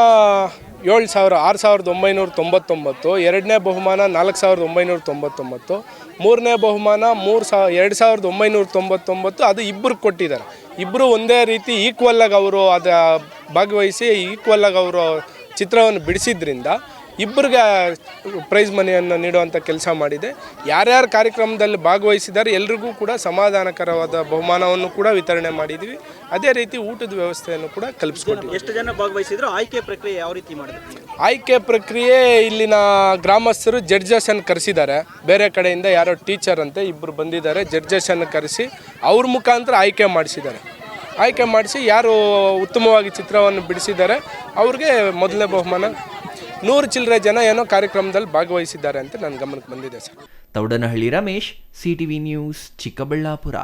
6,999, ಎರಡನೇ ಬಹುಮಾನ 4,999, ಮೂರನೇ ಬಹುಮಾನ 2,999. ಅದು ಇಬ್ಬರು ಕೊಟ್ಟಿದ್ದಾರೆ. ಇಬ್ಬರು ಒಂದೇ ರೀತಿ ಈಕ್ವಲ್ಲಾಗಿ ಅವರು ಅದು ಭಾಗವಹಿಸಿ ಈಕ್ವಲ್ಲಾಗಿ ಅವರು ಚಿತ್ರವನ್ನು ಬಿಡಿಸಿದ್ರಿಂದ ಇಬ್ಬರಿಗೆ ಪ್ರೈಸ್ ಮನಿಯನ್ನು ನೀಡುವಂಥ ಕೆಲಸ ಮಾಡಿದೆ. ಯಾರ್ಯಾರು ಕಾರ್ಯಕ್ರಮದಲ್ಲಿ ಭಾಗವಹಿಸಿದ್ದಾರೆ ಎಲ್ರಿಗೂ ಕೂಡ ಸಮಾಧಾನಕರವಾದ ಬಹುಮಾನವನ್ನು ಕೂಡ ವಿತರಣೆ ಮಾಡಿದ್ವಿ. ಅದೇ ರೀತಿ ಊಟದ ವ್ಯವಸ್ಥೆಯನ್ನು ಕೂಡ ಕಲ್ಪಿಸ್ಕೊಟ್ಟಿದ್ವಿ. ಎಷ್ಟು ಜನ ಭಾಗವಹಿಸಿದ್ರು? ಆಯ್ಕೆ ಪ್ರಕ್ರಿಯೆ ಯಾವ ರೀತಿ ಮಾಡಿದ್ರು? ಆಯ್ಕೆ ಪ್ರಕ್ರಿಯೆ ಇಲ್ಲಿನ ಗ್ರಾಮಸ್ಥರು ಜಡ್ಜಸನ್ನು ಕರೆಸಿದ್ದಾರೆ. ಬೇರೆ ಕಡೆಯಿಂದ ಯಾರೋ ಟೀಚರ್ ಅಂತೆ ಇಬ್ಬರು ಬಂದಿದ್ದಾರೆ. ಜಡ್ಜಸನ್ನು ಕರೆಸಿ ಅವ್ರ ಮುಖಾಂತರ ಆಯ್ಕೆ ಮಾಡಿಸಿದ್ದಾರೆ. ಆಯ್ಕೆ ಮಾಡಿಸಿ ಯಾರು ಉತ್ತಮವಾಗಿ ಚಿತ್ರವನ್ನು ಬಿಡಿಸಿದ್ದಾರೆ ಅವ್ರಿಗೆ ಮೊದಲನೇ ಬಹುಮಾನ. 100 ಚಿಲ್ಲರೆ ಜನ ಏನೋ ಕಾರ್ಯಕ್ರಮದಲ್ಲಿ ಭಾಗವಹಿಸಿದ್ದಾರೆ ಅಂತ ನನ್ನ ಗಮನಕ್ಕೆ ಬಂದಿದೆ sir. Taudanahalli Ramesh, CTV news, Chikkaballapur.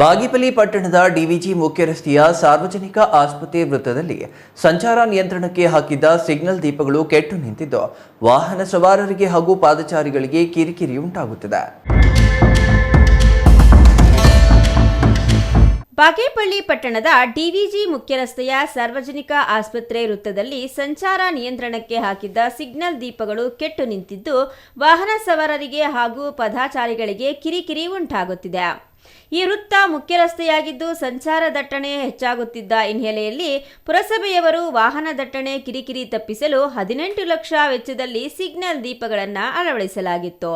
Bagepalli ಪಟ್ಟಣದ ಡಿವಿಜಿ ಮುಖ್ಯ ರಸ್ತೆಯ ಸಾರ್ವಜನಿಕ ಆಸ್ಪತ್ರೆ ವೃತ್ತದಲ್ಲಿ ಸಂಚಾರ ನಿಯಂತ್ರಣಕ್ಕೆ ಹಾಕಿದ್ದ ಸಿಗ್ನಲ್ ದೀಪಗಳು ಕೆಟ್ಟು ನಿಂತಿದ್ದು ವಾಹನ ಸವಾರರಿಗೆ ಹಾಗೂ ಪಾದಚಾರಿಗಳಿಗೆ ಕಿರಿಕಿರಿ ಉಂಟಾಗುತ್ತಿದೆ. ಬಾಗೇಪಲ್ಲಿ ಪಟ್ಟಣದ ಡಿವಿಜಿ ಮುಖ್ಯ ರಸ್ತೆಯ ಸಾರ್ವಜನಿಕ ಆಸ್ಪತ್ರೆ ವೃತ್ತದಲ್ಲಿ ಸಂಚಾರ ನಿಯಂತ್ರಣಕ್ಕೆ ಹಾಕಿದ್ದ ಸಿಗ್ನಲ್ ದೀಪಗಳು ಕೆಟ್ಟು ನಿಂತಿದ್ದು ವಾಹನ ಸವಾರರಿಗೆ ಹಾಗೂ ಪಾದಚಾರಿಗಳಿಗೆ ಕಿರಿಕಿರಿ ಉಂಟಾಗುತ್ತಿದೆ. ಈ ವೃತ್ತ ಮುಖ್ಯ ರಸ್ತೆಯಾಗಿದ್ದು ಸಂಚಾರ ದಟ್ಟಣೆ ಹೆಚ್ಚಾಗುತ್ತಿದ್ದ ಹಿನ್ನೆಲೆಯಲ್ಲಿ ಪುರಸಭೆಯವರು ವಾಹನ ದಟ್ಟಣೆ ಕಿರಿಕಿರಿ ತಪ್ಪಿಸಲು 18 ಲಕ್ಷ ವೆಚ್ಚದಲ್ಲಿ ಸಿಗ್ನಲ್ ದೀಪಗಳನ್ನು ಅಳವಡಿಸಲಾಗಿತ್ತು.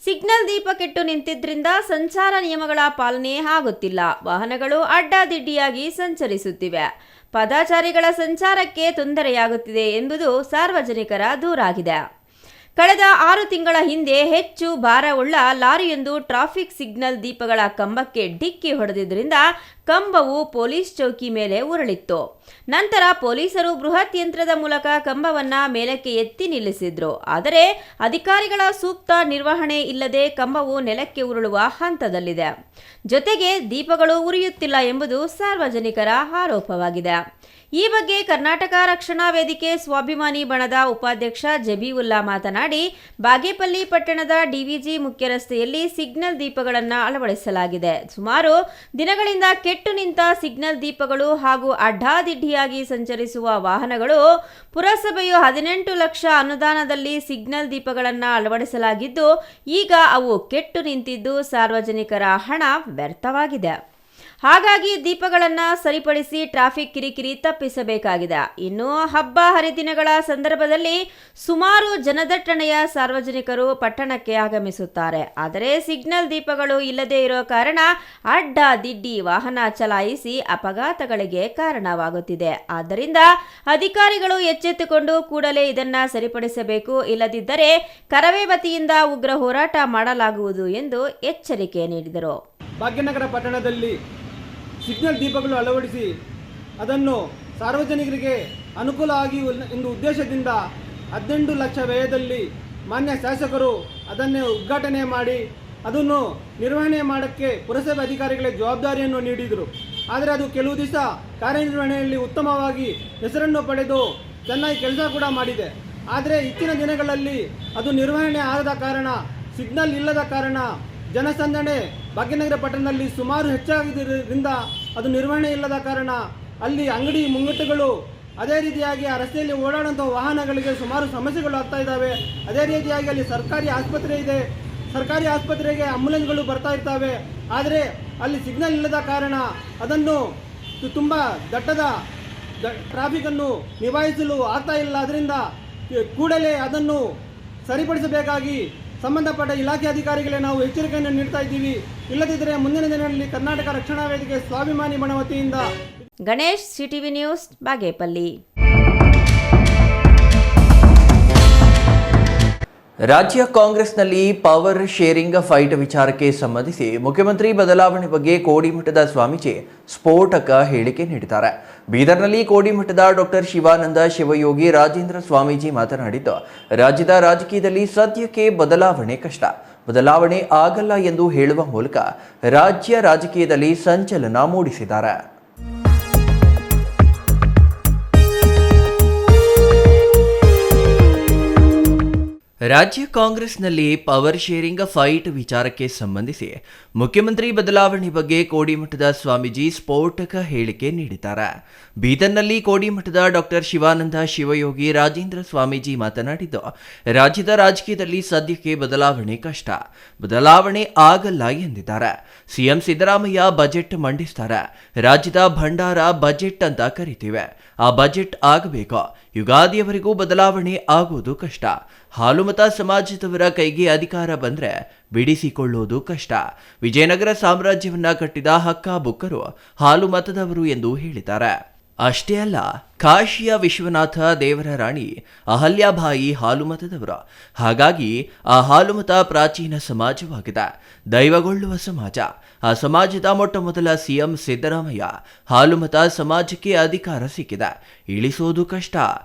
ಸಿಗ್ನಲ್ ದೀಪ ಕೆಟ್ಟು ನಿಂತಿದ್ರಿಂದ ಸಂಚಾರ ನಿಯಮಗಳ ಪಾಲನೆ ಆಗುತ್ತಿಲ್ಲ. ವಾಹನಗಳು ಅಡ್ಡಾದಿಡ್ಡಿಯಾಗಿ ಸಂಚರಿಸುತ್ತಿವೆ. ಪಾದಚಾರಿಗಳ ಸಂಚಾರಕ್ಕೆ ತೊಂದರೆಯಾಗುತ್ತಿದೆ ಎಂಬುದು ಸಾರ್ವಜನಿಕರ ದೂರಾಗಿದೆ. ಕಳೆದ 6 ತಿಂಗಳ ಹಿಂದೆ ಹೆಚ್ಚು ಭಾರವುಳ್ಳ ಲಾರಿಯೊಂದು ಟ್ರಾಫಿಕ್ ಸಿಗ್ನಲ್ ದೀಪಗಳ ಕಂಬಕ್ಕೆ ಡಿಕ್ಕಿ ಹೊಡೆದಿದ್ದರಿಂದ ಕಂಬವು ಪೊಲೀಸ್ ಚೌಕಿ ಮೇಲೆ ಉರುಳಿತ್ತು. ನಂತರ ಪೊಲೀಸರು ಬೃಹತ್ ಯಂತ್ರದ ಮೂಲಕ ಕಂಬವನ್ನ ಮೇಲಕ್ಕೆ ಎತ್ತಿ ನಿಲ್ಲಿಸಿದ್ರು. ಆದರೆ ಅಧಿಕಾರಿಗಳ ಸೂಕ್ತ ನಿರ್ವಹಣೆ ಇಲ್ಲದೆ ಕಂಬವು ನೆಲಕ್ಕೆ ಉರುಳುವ ಹಂತದಲ್ಲಿದೆ. ಜೊತೆಗೆ ದೀಪಗಳು ಉರಿಯುತ್ತಿಲ್ಲ ಎಂಬುದು ಸಾರ್ವಜನಿಕರ ಆರೋಪವಾಗಿದೆ. ಈ ಬಗ್ಗೆ ಕರ್ನಾಟಕ ರಕ್ಷಣಾ ವೇದಿಕೆ ಸ್ವಾಭಿಮಾನಿ ಬಣದ ಉಪಾಧ್ಯಕ್ಷ ಜಬೀವುಲ್ಲಾ ಮಾತನಾಡಿ, ಬಾಗೇಪಲ್ಲಿ ಪಟ್ಟಣದ ಡಿವಿಜಿ ಮುಖ್ಯ ರಸ್ತೆಯಲ್ಲಿ ಸಿಗ್ನಲ್ ದೀಪಗಳನ್ನು ಅಳವಡಿಸಲಾಗಿದೆ. ಸುಮಾರು ದಿನಗಳಿಂದ ಕೆಟ್ಟು ನಿಂತ ಸಿಗ್ನಲ್ ದೀಪಗಳು ಹಾಗೂ ಅಡ್ಡಾದಿಡ್ಡಿಯಾಗಿ ಸಂಚರಿಸುವ ವಾಹನಗಳು ಪುರಸಭೆಯು 18 ಲಕ್ಷ ಅನುದಾನದಲ್ಲಿ ಸಿಗ್ನಲ್ ದೀಪಗಳನ್ನು ಅಳವಡಿಸಲಾಗಿದ್ದು, ಈಗ ಅವು ಕೆಟ್ಟು ನಿಂತಿದ್ದು ಸಾರ್ವಜನಿಕರ ಹಣ ವ್ಯರ್ಥವಾಗಿದೆ. ಹಾಗಾಗಿ ದೀಪಗಳನ್ನು ಸರಿಪಡಿಸಿ ಟ್ರಾಫಿಕ್ ಕಿರಿಕಿರಿ ತಪ್ಪಿಸಬೇಕಾಗಿದೆ. ಇನ್ನು ಹಬ್ಬ ಹರಿದಿನಗಳ ಸಂದರ್ಭದಲ್ಲಿ ಸುಮಾರು ಜನದಟ್ಟಣೆಯ ಸಾರ್ವಜನಿಕರು ಪಟ್ಟಣಕ್ಕೆ ಆಗಮಿಸುತ್ತಾರೆ. ಆದರೆ ಸಿಗ್ನಲ್ ದೀಪಗಳು ಇಲ್ಲದೇ ಇರೋ ಕಾರಣ ಅಡ್ಡ ದಿಡ್ಡಿ ವಾಹನ ಚಲಾಯಿಸಿ ಅಪಘಾತಗಳಿಗೆ ಕಾರಣವಾಗುತ್ತಿದೆ. ಆದ್ದರಿಂದ ಅಧಿಕಾರಿಗಳು ಎಚ್ಚೆತ್ತುಕೊಂಡು ಕೂಡಲೇ ಇದನ್ನು ಸರಿಪಡಿಸಬೇಕು. ಇಲ್ಲದಿದ್ದರೆ ಕರವೇ ವತಿಯಿಂದ ಉಗ್ರ ಹೋರಾಟ ಮಾಡಲಾಗುವುದು ಎಂದು ಎಚ್ಚರಿಕೆ ನೀಡಿದರು. ಭಾಗ್ಯನಗರ ಪಟ್ಟಣದಲ್ಲಿ ಸಿಗ್ನಲ್ ದೀಪಗಳು ಅಳವಡಿಸಿ ಅದನ್ನು ಸಾರ್ವಜನಿಕರಿಗೆ ಅನುಕೂಲ ಆಗಿ ಎಂದು ಉದ್ದೇಶದಿಂದ 18 ಲಕ್ಷ ವ್ಯಯದಲ್ಲಿ ಮಾನ್ಯ ಶಾಸಕರು ಅದನ್ನೇ ಉದ್ಘಾಟನೆ ಮಾಡಿ ಅದನ್ನು ನಿರ್ವಹಣೆ ಮಾಡೋಕ್ಕೆ ಪುರಸಭೆ ಅಧಿಕಾರಿಗಳಿಗೆ ಜವಾಬ್ದಾರಿಯನ್ನು ನೀಡಿದರು. ಆದರೆ ಅದು ಕೆಲವು ದಿವಸ ಕಾರ್ಯನಿರ್ವಹಣೆಯಲ್ಲಿ ಉತ್ತಮವಾಗಿ ಹೆಸರನ್ನು ಪಡೆದು ಚೆನ್ನಾಗಿ ಕೆಲಸ ಕೂಡ ಮಾಡಿದೆ. ಆದರೆ ಇತ್ತೀನ ದಿನಗಳಲ್ಲಿ ಅದು ನಿರ್ವಹಣೆ ಆಗದ ಕಾರಣ, ಸಿಗ್ನಲ್ ಇಲ್ಲದ ಕಾರಣ ಜನಸಂದಣಿ ಭಾಗ್ಯನಗರ ಪಟ್ಟಣದಲ್ಲಿ ಸುಮಾರು ಹೆಚ್ಚಾಗಿದ್ದರಿಂದ ಅದು ನಿರ್ವಹಣೆ ಇಲ್ಲದ ಕಾರಣ ಅಲ್ಲಿ ಅಂಗಡಿ ಮುಂಗಟ್ಟುಗಳು, ಅದೇ ರೀತಿಯಾಗಿ ಆ ರಸ್ತೆಯಲ್ಲಿ ಓಡಾಡುವಂಥ ವಾಹನಗಳಿಗೆ ಸುಮಾರು ಸಮಸ್ಯೆಗಳು ಆಗ್ತಾ ಇದ್ದಾವೆ. ಅದೇ ರೀತಿಯಾಗಿ ಅಲ್ಲಿ ಸರ್ಕಾರಿ ಆಸ್ಪತ್ರೆ ಇದೆ, ಸರ್ಕಾರಿ ಆಸ್ಪತ್ರೆಗೆ ಆಂಬ್ಯುಲೆನ್ಸ್ಗಳು ಬರ್ತಾ ಇರ್ತವೆ. ಆದರೆ ಅಲ್ಲಿ ಸಿಗ್ನಲ್ ಇಲ್ಲದ ಕಾರಣ ಅದನ್ನು ತುಂಬ ದಟ್ಟದ ಟ್ರಾಫಿಕನ್ನು ನಿಭಾಯಿಸಲು ಆಗ್ತಾ ಇಲ್ಲ. ಅದರಿಂದ ಕೂಡಲೇ ಅದನ್ನು ಸರಿಪಡಿಸಬೇಕಾಗಿ ಸಂಬಂಧಪಟ್ಟ ಇಲಾಖೆ ಅಧಿಕಾರಿಗಳೇ ನಾವು ಎಚ್ಚರಿಕೆಯನ್ನು ನೀಡ್ತಾ ಇದ್ದೀವಿ. ಇಲ್ಲದಿದ್ದರೆ ಮುಂದಿನ ದಿನಗಳಲ್ಲಿ ಕರ್ನಾಟಕ ರಕ್ಷಣಾ ವೇದಿಕೆ ಸ್ವಾಭಿಮಾನಿ ಬಣ ವತಿಯಿಂದ. Ganesh, CTV news, Bagepalli. ರಾಜ್ಯ ಕಾಂಗ್ರೆಸ್ನಲ್ಲಿ ಪವರ್ ಶೇರಿಂಗ್ ಫೈಟ್ ವಿಚಾರಕ್ಕೆ ಸಂಬಂಧಿಸಿ ಮುಖ್ಯಮಂತ್ರಿ ಬದಲಾವಣೆ ಬಗ್ಗೆ ಕೋಡಿಮಠದ ಸ್ವಾಮೀಜಿ ಸ್ಫೋಟಕ ಹೇಳಿಕೆ ನೀಡಿದ್ದಾರೆ. ಬೀದರ್ನಲ್ಲಿ ಕೋಡಿಮಠದ ಡಾಕ್ಟರ್ ಶಿವಾನಂದ ಶಿವಯೋಗಿ ರಾಜೇಂದ್ರ ಸ್ವಾಮೀಜಿ ಮಾತನಾಡಿದ್ದು, ರಾಜ್ಯದ ರಾಜಕೀಯದಲ್ಲಿ ಸದ್ಯಕ್ಕೆ ಬದಲಾವಣೆ ಕಷ್ಟ, ಬದಲಾವಣೆ ಆಗಲ್ಲ ಎಂದು ಹೇಳುವ ಮೂಲಕ ರಾಜ್ಯ ರಾಜಕೀಯದಲ್ಲಿ ಸಂಚಲನ ಮೂಡಿಸಿದ್ದಾರೆ. ರಾಜ್ಯ ಕಾಂಗ್ರೆಸ್ನಲ್ಲಿ ಪವರ್ ಶೇರಿಂಗ್ ಫೈಟ್ ವಿಚಾರಕ್ಕೆ ಸಂಬಂಧಿಸಿ ಮುಖ್ಯಮಂತ್ರಿ ಬದಲಾವಣೆ ಬಗ್ಗೆ ಕೋಡಿಮಠದ ಸ್ವಾಮೀಜಿ ಸ್ಫೋಟಕ ಹೇಳಿಕೆ ನೀಡಿದ್ದಾರೆ. ಬೀದರ್ನಲ್ಲಿ ಕೋಡಿಮಠದ ಡಾಕ್ಟರ್ ಶಿವಾನಂದ ಶಿವಯೋಗಿ ರಾಜೇಂದ್ರ ಸ್ವಾಮೀಜಿ ಮಾತನಾಡಿದ್ದು, ರಾಜ್ಯದ ರಾಜಕೀಯದಲ್ಲಿ ಸದ್ಯಕ್ಕೆ ಬದಲಾವಣೆ ಕಷ್ಟ, ಬದಲಾವಣೆ ಆಗಲ್ಲ ಎಂದಿದ್ದಾರೆ. ಸಿಎಂ ಸಿದ್ದರಾಮಯ್ಯ ಬಜೆಟ್ ಮಂಡಿಸ್ತಾರೆ, ರಾಜ್ಯದ ಭಂಡಾರ ಬಜೆಟ್ ಅಂತ ಕರಿತೀವಿ, ಆ ಬಜೆಟ್ ಆಗಬೇಕು, ಯುಗಾದಿಯವರೆಗೂ ಬದಲಾವಣೆ ಆಗುವುದು ಕಷ್ಟ, ಹಾಲುಮತ ಸಮಾಜದವರ ಕೈಗೆ ಅಧಿಕಾರ ಬಂದ್ರೆ ಬಿಡಿಸಿಕೊಳ್ಳುವುದು ಕಷ್ಟ, ವಿಜಯನಗರ ಸಾಮ್ರಾಜ್ಯವನ್ನ ಕಟ್ಟಿದ ಹಕ್ಕ ಬುಕ್ಕರು ಹಾಲು ಮತದವರು ಎಂದು ಹೇಳಿದ್ದಾರೆ. ಅಷ್ಟೇ ಅಲ್ಲ, ಕಾಶಿಯ ವಿಶ್ವನಾಥ ದೇವರ ರಾಣಿ ಅಹಲ್ಯಾಬಾಯಿ ಹಾಲು ಮತದವರು. ಹಾಗಾಗಿ ಆ ಹಾಲುಮತ ಪ್ರಾಚೀನ ಸಮಾಜವಾಗಿದೆ, ದೈವಗೊಳ್ಳುವ ಸಮಾಜ. ಆ ಸಮಾಜದ ಮೊಟ್ಟ ಮೊದಲ ಸಿಎಂ ಸಿದ್ದರಾಮಯ್ಯ. ಹಾಲುಮತ ಸಮಾಜಕ್ಕೆ ಅಧಿಕಾರ ಸಿಕ್ಕಿದೆ, ಇಳಿಸೋದು ಕಷ್ಟ.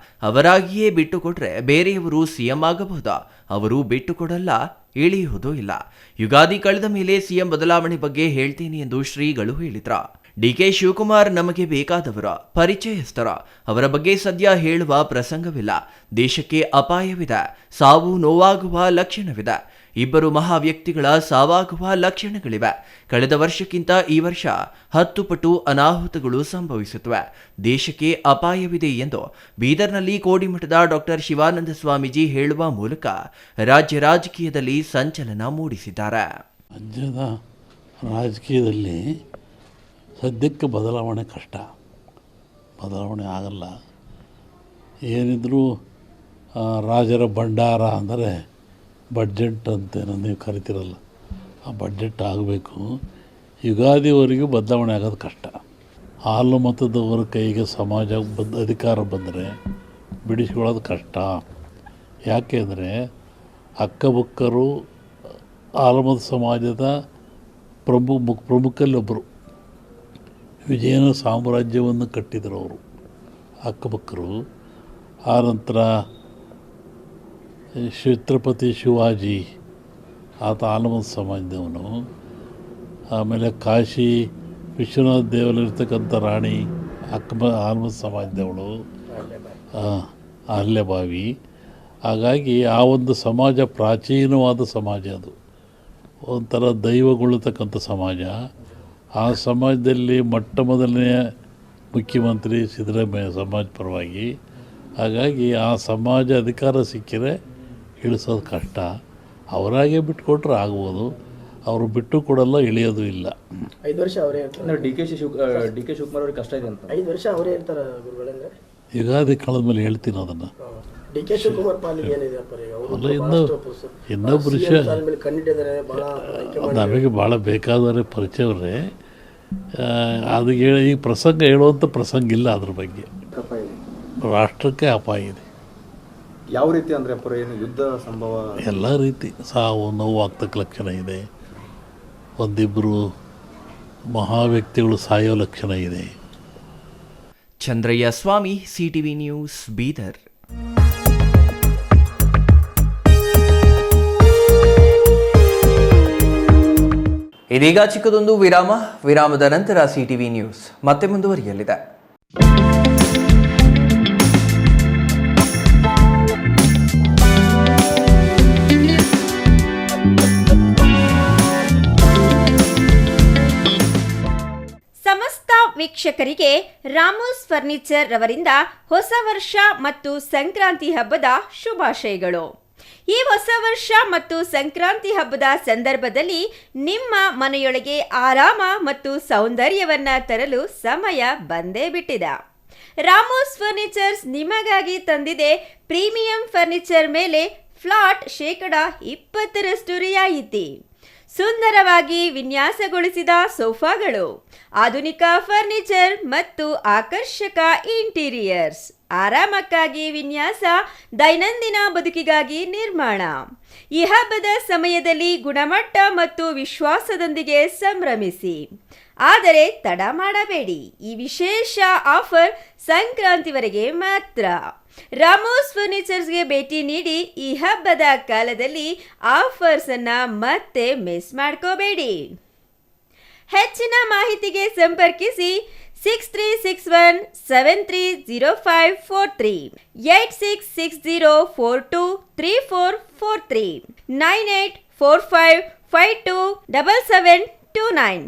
ಅವರಾಗಿಯೇ ಬಿಟ್ಟುಕೊಟ್ರೆ ಬೇರೆಯವರು ಸಿಎಂ ಆಗಬಹುದು, ಅವರು ಬಿಟ್ಟುಕೊಡಲ್ಲ, ಇಳಿಯುವುದೂ ಇಲ್ಲ. ಯುಗಾದಿ ಕಳೆದ ಮೇಲೆ ಸಿಎಂ ಬದಲಾವಣೆ ಬಗ್ಗೆ ಹೇಳ್ತೀನಿ ಎಂದು ಶ್ರೀಗಳು ಹೇಳಿದ್ರು. ಡಿಕೆ ಶಿವಕುಮಾರ್ ನಮಗೆ ಬೇಕಾದವರ ಪರಿಚಯಸ್ಥರ, ಅವರ ಬಗ್ಗೆ ಸದ್ಯ ಹೇಳುವ ಪ್ರಸಂಗವಿಲ್ಲ. ದೇಶಕ್ಕೆ ಅಪಾಯವಿದೆ, ಸಾವು ನೋವಾಗುವ ಲಕ್ಷಣವಿದೆ. ಇಬ್ಬರು ಮಹಾ ವ್ಯಕ್ತಿಗಳ ಸಾವಾಗುವ ಲಕ್ಷಣಗಳಿವೆ. ಕಳೆದ ವರ್ಷಕ್ಕಿಂತ ಈ ವರ್ಷ 10 ಪಟ್ಟು ಅನಾಹುತಗಳು ಸಂಭವಿಸುತ್ತವೆ. ದೇಶಕ್ಕೆ ಅಪಾಯವಿದೆ ಎಂದು ಬೀದರ್ನಲ್ಲಿ ಕೋಡಿಮಠದ ಡಾಕ್ಟರ್ ಶಿವಾನಂದ ಸ್ವಾಮೀಜಿ ಹೇಳುವ ಮೂಲಕ ರಾಜ್ಯ ರಾಜಕೀಯದಲ್ಲಿ ಸಂಚಲನ ಮೂಡಿಸಿದ್ದಾರೆ. ರಾಜ್ಯದ ರಾಜಕೀಯದಲ್ಲಿ ಸದ್ಯಕ್ಕೆ ಬದಲಾವಣೆ ಕಷ್ಟ, ಬದಲಾವಣೆ ಆಗಲ್ಲ. ಏನಿದ್ರೂ ರಾಜರ ಭಂಡಾರ ಅಂದರೆ ಬಡ್ಜೆಟ್ ಅಂತೇನೋ ನೀವು ಕರಿತೀರಲ್ಲ, ಆ ಬಡ್ಜೆಟ್ ಆಗಬೇಕು. ಯುಗಾದಿವರೆಗೂ ಬದಲಾವಣೆ ಆಗೋದು ಕಷ್ಟ. ಹಾಲು ಮತದವರ ಕೈಗೆ ಸಮಾಜ ಅಧಿಕಾರ ಬಂದರೆ ಬಿಡಿಸ್ಕೊಳ್ಳೋದು ಕಷ್ಟ. ಯಾಕೆಂದರೆ ಅಕ್ಕಬುಕ್ಕರು ಆಲಮತ ಸಮಾಜದ ಪ್ರಮುಖಲ್ಲೊಬ್ಬರು. ವಿಜಯನ ಸಾಮ್ರಾಜ್ಯವನ್ನು ಕಟ್ಟಿದರು ಅವರು ಅಕ್ಕಬುಕ್ಕರು. ಆನಂತರ ಛತ್ರಪತಿ ಶಿವಾಜಿ ಆತ ಆಲಮತ ಸಮಾಜದವನು. ಆಮೇಲೆ ಕಾಶಿ ವಿಶ್ವನಾಥ ದೇವರಲ್ಲಿರ್ತಕ್ಕಂಥ ರಾಣಿ ಆಲಮತ ಸಮಾಜದವಳು, ಅಹಲ್ಯಬಾವಿ. ಹಾಗಾಗಿ ಆ ಒಂದು ಸಮಾಜ ಪ್ರಾಚೀನವಾದ ಸಮಾಜ, ಅದು ಒಂಥರ ದೈವಗೊಳ್ಳತಕ್ಕಂಥ ಸಮಾಜ. ಆ ಸಮಾಜದಲ್ಲಿ ಮೊಟ್ಟ ಮೊದಲನೆಯ ಮುಖ್ಯಮಂತ್ರಿ ಸಿದ್ದರಾಮಯ್ಯ ಸಮಾಜ ಪರವಾಗಿ. ಹಾಗಾಗಿ ಆ ಸಮಾಜ ಅಧಿಕಾರ ಸಿಕ್ಕಿದರೆ ಇಳಿಸೋದು ಕಷ್ಟ. ಅವರಾಗೆ ಬಿಟ್ಟುಕೊಟ್ರೆ ಆಗ್ಬೋದು, ಅವರು ಬಿಟ್ಟು ಕೊಡಲ್ಲ, ಇಳಿಯೋದು ಇಲ್ಲ. 5 ವರ್ಷ ಅವರೇ ಇರ್ತಾರೆ. ಡಿ ಕೆ ಶಿವಕುಮಾರ್ ಅವ್ರಿಗೆ ಕಷ್ಟ ಇದೆ ಅಂತ 5 ವರ್ಷ ಅವರೇ ಇರ್ತಾರೆ ಗುರುಗಳಂದ್ರೆ. ಯುಗಾದಿ ಕಳೆದ ಮೇಲೆ ಹೇಳ್ತೀನಿ ಅದನ್ನು. ಡಿ ಕೆ ಶಿವಕುಮಾರ್ ಪಾಲಿಗೆ ಏನಿದೆ ಅಲ್ಲ, ಇನ್ನೊಬ್ಬರು ನಮಗೆ ಭಾಳ ಬೇಕಾದವರೇ ಪರಿಚಯವರೇ. ಅದು ಈ ಪ್ರಸಂಗ ಹೇಳುವಂಥ ಪ್ರಸಂಗ ಇಲ್ಲ. ಅದ್ರ ಬಗ್ಗೆ ರಾಷ್ಟ್ರಕ್ಕೆ ಅಪಾಯ ಇದೆ. ಯಾವ ರೀತಿ ಅಂದರೆ ಏನು ಯುದ್ಧ ಸಂಭವ? ಎಲ್ಲ ರೀತಿ ಸಾವು ನೋವು ಆಗ್ತಕ್ಕ ಲಕ್ಷಣ ಇದೆ. ಒಂದಿಬ್ಬರು ಮಹಾ ವ್ಯಕ್ತಿಗಳು ಸಾಯೋ ಲಕ್ಷಣ ಇದೆ. ಚಂದ್ರಯ್ಯ ಸ್ವಾಮಿ, CTV ನ್ಯೂಸ್, ಬೀದರ್. ಇದೀಗ ಚಿಕ್ಕದೊಂದು ವಿರಾಮದ ನಂತರ CTV ನ್ಯೂಸ್ ಮತ್ತೆ ಮುಂದುವರಿಯಲಿದೆ. ಸಮಸ್ತ ವೀಕ್ಷಕರಿಗೆ ರಾಮೋಸ್ ಫರ್ನಿಚರ್ ರವರಿಂದ ಹೊಸ ವರ್ಷ ಮತ್ತು ಸಂಕ್ರಾಂತಿ ಹಬ್ಬದ ಶುಭಾಶಯಗಳು. ಈ ಹೊಸ ವರ್ಷ ಮತ್ತು ಸಂಕ್ರಾಂತಿ ಹಬ್ಬದ ಸಂದರ್ಭದಲ್ಲಿ ನಿಮ್ಮ ಮನೆಯೊಳಗೆ ಆರಾಮ ಮತ್ತು ಸೌಂದರ್ಯವನ್ನ ತರಲು ಸಮಯ ಬಂದೇ ಬಿಟ್ಟಿದೆ. ರಾಮೋಸ್ ಫರ್ನಿಚರ್ಸ್ ನಿಮಗಾಗಿ ತಂದಿದೆ ಪ್ರೀಮಿಯಂ ಫರ್ನಿಚರ್ ಮೇಲೆ ಫ್ಲಾಟ್ %20 ರಿಯಾಯಿತಿ. ಸುಂದರವಾಗಿ ವಿನ್ಯಾಸಗೊಳಿಸಿದ ಸೋಫಾಗಳು, ಆಧುನಿಕ ಫರ್ನಿಚರ್ ಮತ್ತು ಆಕರ್ಷಕ ಇಂಟೀರಿಯರ್ಸ್, ಆರಾಮಕ್ಕಾಗಿ ವಿನ್ಯಾಸ, ದೈನಂದಿನ ಬದುಕಿಗಾಗಿ ನಿರ್ಮಾಣ. ಈ ಹಬ್ಬದ ಸಮಯದಲ್ಲಿ ಗುಣಮಟ್ಟ ಮತ್ತು ವಿಶ್ವಾಸದೊಂದಿಗೆ ಸಂಭ್ರಮಿಸಿ. ಆದರೆ ತಡ ಮಾಡಬೇಡಿ, ಈ ವಿಶೇಷ ಆಫರ್ ಸಂಕ್ರಾಂತಿವರೆಗೆ ಮಾತ್ರ. ರಾಮೋಸ್ ಫರ್ನಿಚರ್ಸ್ಗೆ ಭೇಟಿ ನೀಡಿ. ಈ ಹಬ್ಬದ ಕಾಲದಲ್ಲಿ ಆಫರ್ಸ್ ಅನ್ನ ಮತ್ತೆ ಮಿಸ್ ಮಾಡ್ಕೋಬೇಡಿ. ಹೆಚ್ಚಿನ ಮಾಹಿತಿಗೆ ಸಂಪರ್ಕಿಸಿ 6361730543, 8660423443, 9845527729.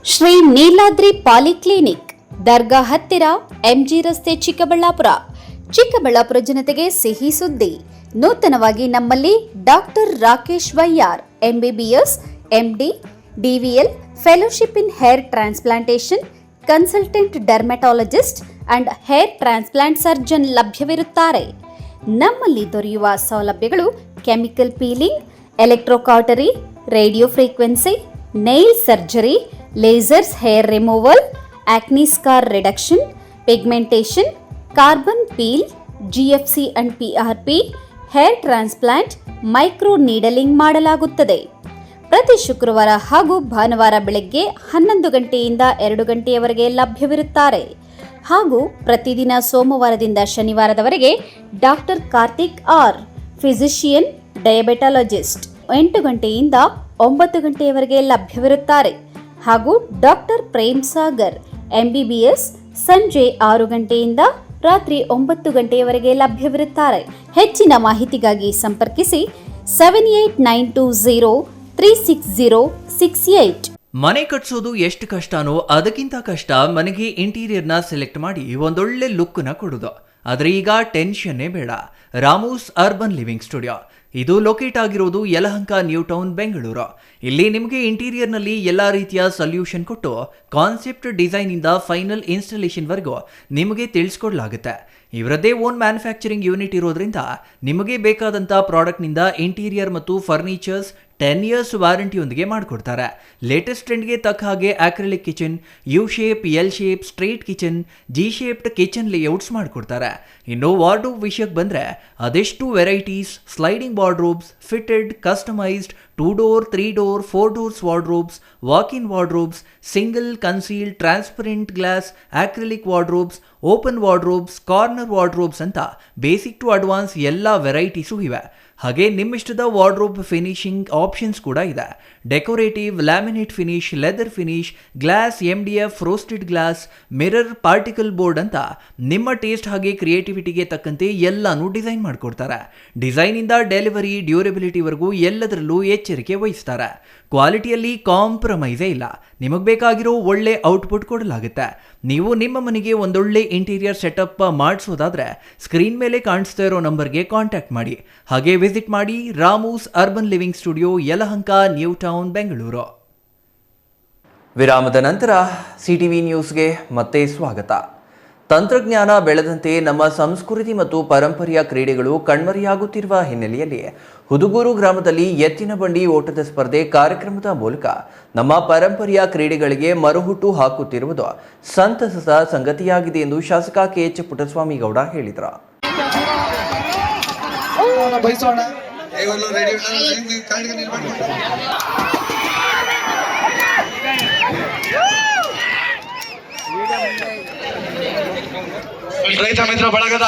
ಶ್ರೀ ನೀಲಾದ್ರಿ ಪಾಲಿಕ್ಲಿನಿಕ್, ದರ್ಗಾ ಹತ್ತಿರ, MG ರಸ್ತೆ, ಚಿಕ್ಕಬಳ್ಳಾಪುರ. ಚಿಕ್ಕಬಳ್ಳಾಪುರ ಜನತೆಗೆ ಸಿಹಿ ಸುದ್ದಿ. ನೂತನವಾಗಿ ನಮ್ಮಲ್ಲಿ doctor Rakesh Vaiyar, MBBS, MD, DVL, fellowship in hair transplantation, consultant dermatologist and hair transplant surgeon ಲಭ್ಯವಿರುತ್ತಾರೆ. ನಮ್ಮಲ್ಲಿ ದೊರೆಯುವ ಸೌಲಭ್ಯಗಳು chemical peeling, electrocautery, radio frequency, nail surgery, lasers hair removal, acne scar reduction, pigmentation, carbon peel, GFC and PRP, hair transplant, micro needling ಮಾಡಲಾಗುತ್ತದೆ. ಪ್ರತಿ ಶುಕ್ರವಾರ ಹಾಗೂ ಭಾನುವಾರ ಬೆಳಗ್ಗೆ 11 ಗಂಟೆಯಿಂದ 2 ಗಂಟೆಯವರೆಗೆ ಲಭ್ಯವಿರುತ್ತಾರೆ. ಹಾಗೂ ಪ್ರತಿದಿನ ಸೋಮವಾರದಿಂದ ಶನಿವಾರದವರೆಗೆ ಡಾಕ್ಟರ್ ಕಾರ್ತಿಕ್ R, ಫಿಸಿಷಿಯನ್, ಡಯಾಬೆಟಾಲಜಿಸ್ಟ್ 8 ಗಂಟೆಯಿಂದ 9 ಗಂಟೆಯವರೆಗೆ ಲಭ್ಯವಿರುತ್ತಾರೆ. ಹಾಗೂ ಡಾಕ್ಟರ್ ಪ್ರೇಮ್ ಸಾಗರ್, MBBS, ಸಂಜೆ 6 ಗಂಟೆಯಿಂದ ರಾತ್ರಿ 9 ಗಂಟೆಯವರೆಗೆ ಲಭ್ಯವಿರುತ್ತಾರೆ. ಹೆಚ್ಚಿನ ಮಾಹಿತಿಗಾಗಿ ಸಂಪರ್ಕಿಸಿ 7892036068. ಮನೆ ಕಟ್ಸೋದು ಎಷ್ಟು ಕಷ್ಟನೋ ಅದಕ್ಕಿಂತ ಕಷ್ಟ ಮನೆಗೆ ಇಂಟೀರಿಯರ್ನ ಸೆಲೆಕ್ಟ್ ಮಾಡಿ ಒಂದೊಳ್ಳೆ ಲುಕ್ನ ಕೊಡೋದು. ಆದರೆ ಈಗ ಟೆನ್ಷನ್ನೇ ಬೇಡ. ರಾಮೂಸ್ ಅರ್ಬನ್ ಲಿವಿಂಗ್ ಸ್ಟುಡಿಯೋ ಇದು ಲೊಕೇಟ್ ಆಗಿರೋದು ಯಲಹಂಕ ನ್ಯೂ ಟೌನ್ ಬೆಂಗಳೂರು. ಇಲ್ಲಿ ನಿಮಗೆ ಇಂಟೀರಿಯರ್ನಲ್ಲಿ ಎಲ್ಲ ರೀತಿಯ ಸೊಲ್ಯೂಷನ್ ಕೊಟ್ಟು ಕಾನ್ಸೆಪ್ಟ್ ಡಿಸೈನಿಂದ ಫೈನಲ್ ಇನ್ಸ್ಟಾಲೇಷನ್ವರೆಗೂ ನಿಮಗೆ ತಿಳಿಸ್ಕೊಡ್ಲಾಗುತ್ತೆ. ಇವರದ್ದೇ ಓನ್ ಮ್ಯಾನುಫ್ಯಾಕ್ಚರಿಂಗ್ ಯೂನಿಟ್ ಇರೋದ್ರಿಂದ ನಿಮಗೆ ಬೇಕಾದಂಥ ಪ್ರಾಡಕ್ಟ್ನಿಂದ ಇಂಟೀರಿಯರ್ ಮತ್ತು ಫರ್ನಿಚರ್ಸ್ 10 years ವಾರಂಟಿಯೊಂದಿಗೆ ಮಾಡಿಕೊಡ್ತಾರೆ. ಲೇಟೆಸ್ಟ್ ಟ್ರೆಂಡ್ಗೆ ತಕ್ಕ ಹಾಗೆ acrylic kitchen, U shape, L shape, straight kitchen, G shaped kitchen layouts ಮಾಡಿಕೊಡ್ತಾರೆ. ಇನ್ನು ವಾರ್ಡ್ರೋಬ್ ವಿಷಯಕ್ಕೆ ಬಂದರೆ ಅದೆಷ್ಟು varieties, sliding wardrobes, fitted, customised, 2 door, 3 door, 4 doors wardrobes, walk-in wardrobes, single, concealed, transparent glass, acrylic wardrobes, open wardrobes, corner wardrobes ಅಂತ basic to advance ಎಲ್ಲ varieties ಇವೆ. ಹಾಗೆ ನಿಮ್ಮಿಷ್ಟದ wardrobe finishing options ಕೂಡ ಇದೆ. Decorative, laminate finish, leather finish, glass, MDF, roasted glass, mirror, particle board ಅಂತ ನಿಮ್ಮ taste ಹಾಗೆ ಕ್ರಿಯೇಟಿವಿಟಿಗೆ ತಕ್ಕಂತೆ ಎಲ್ಲನೂ ಡಿಸೈನ್ ಮಾಡಿಕೊಡ್ತಾರೆ. ಡಿಸೈನಿಂದ ಡೆಲಿವರಿ, ಡ್ಯೂರಬಿಲಿಟಿವರೆಗೂ ಎಲ್ಲದರಲ್ಲೂ ಎಚ್ಚರಿಕೆ ವಹಿಸ್ತಾರೆ. ಕ್ವಾಲಿಟಿಯಲ್ಲಿ ಕಾಂಪ್ರಮೈಸೇ ಇಲ್ಲ. ನಿಮಗೆ ಬೇಕಾಗಿರೋ ಒಳ್ಳೆ ಔಟ್ಪುಟ್ ಕೊಡಲಾಗುತ್ತೆ. ನೀವು ನಿಮ್ಮ ಮನೆಗೆ ಒಂದೊಳ್ಳೆ ಇಂಟೀರಿಯರ್ ಸೆಟಪ್ ಮಾಡಿಸೋದಾದ್ರೆ ಸ್ಕ್ರೀನ್ ಮೇಲೆ ಕಾಣಿಸ್ತಾ ಇರೋ ನಂಬರ್ಗೆ ಕಾಂಟ್ಯಾಕ್ಟ್ ಮಾಡಿ. ಹಾಗೆ ವಿಸಿಟ್ ಮಾಡಿ Ramu's urban living studio, Yelahanka, new town, Bengaluru. ವಿರಾಮದ ನಂತರ ಸಿಟಿವಿ ನ್ಯೂಸ್ಗೆ ಮತ್ತೆ ಸ್ವಾಗತ. ತಂತ್ರಜ್ಞಾನ ಬೆಳೆದಂತೆ ನಮ್ಮ ಸಂಸ್ಕೃತಿ ಮತ್ತು ಪರಂಪರೆಯ ಕ್ರೀಡೆಗಳು ಕಣ್ಮರೆಯಾಗುತ್ತಿರುವ ಹಿನ್ನೆಲೆಯಲ್ಲಿ ಹುದುಗೂರು ಗ್ರಾಮದಲ್ಲಿ ಎತ್ತಿನ ಬಂಡಿ ಓಟದ ಸ್ಪರ್ಧೆ ಕಾರ್ಯಕ್ರಮದ ಮೂಲಕ ನಮ್ಮ ಪರಂಪರೆಯ ಕ್ರೀಡೆಗಳಿಗೆ ಮರುಹುಟ್ಟು ಹಾಕುತ್ತಿರುವುದು ಸಂತಸದ ಸಂಗತಿಯಾಗಿದೆ ಎಂದು ಶಾಸಕ KH ಪುಟ್ಟಸ್ವಾಮಿ ಗೌಡ ಹೇಳಿದರು. ರೈತ ಮಿತ್ರ ಬಳಗದ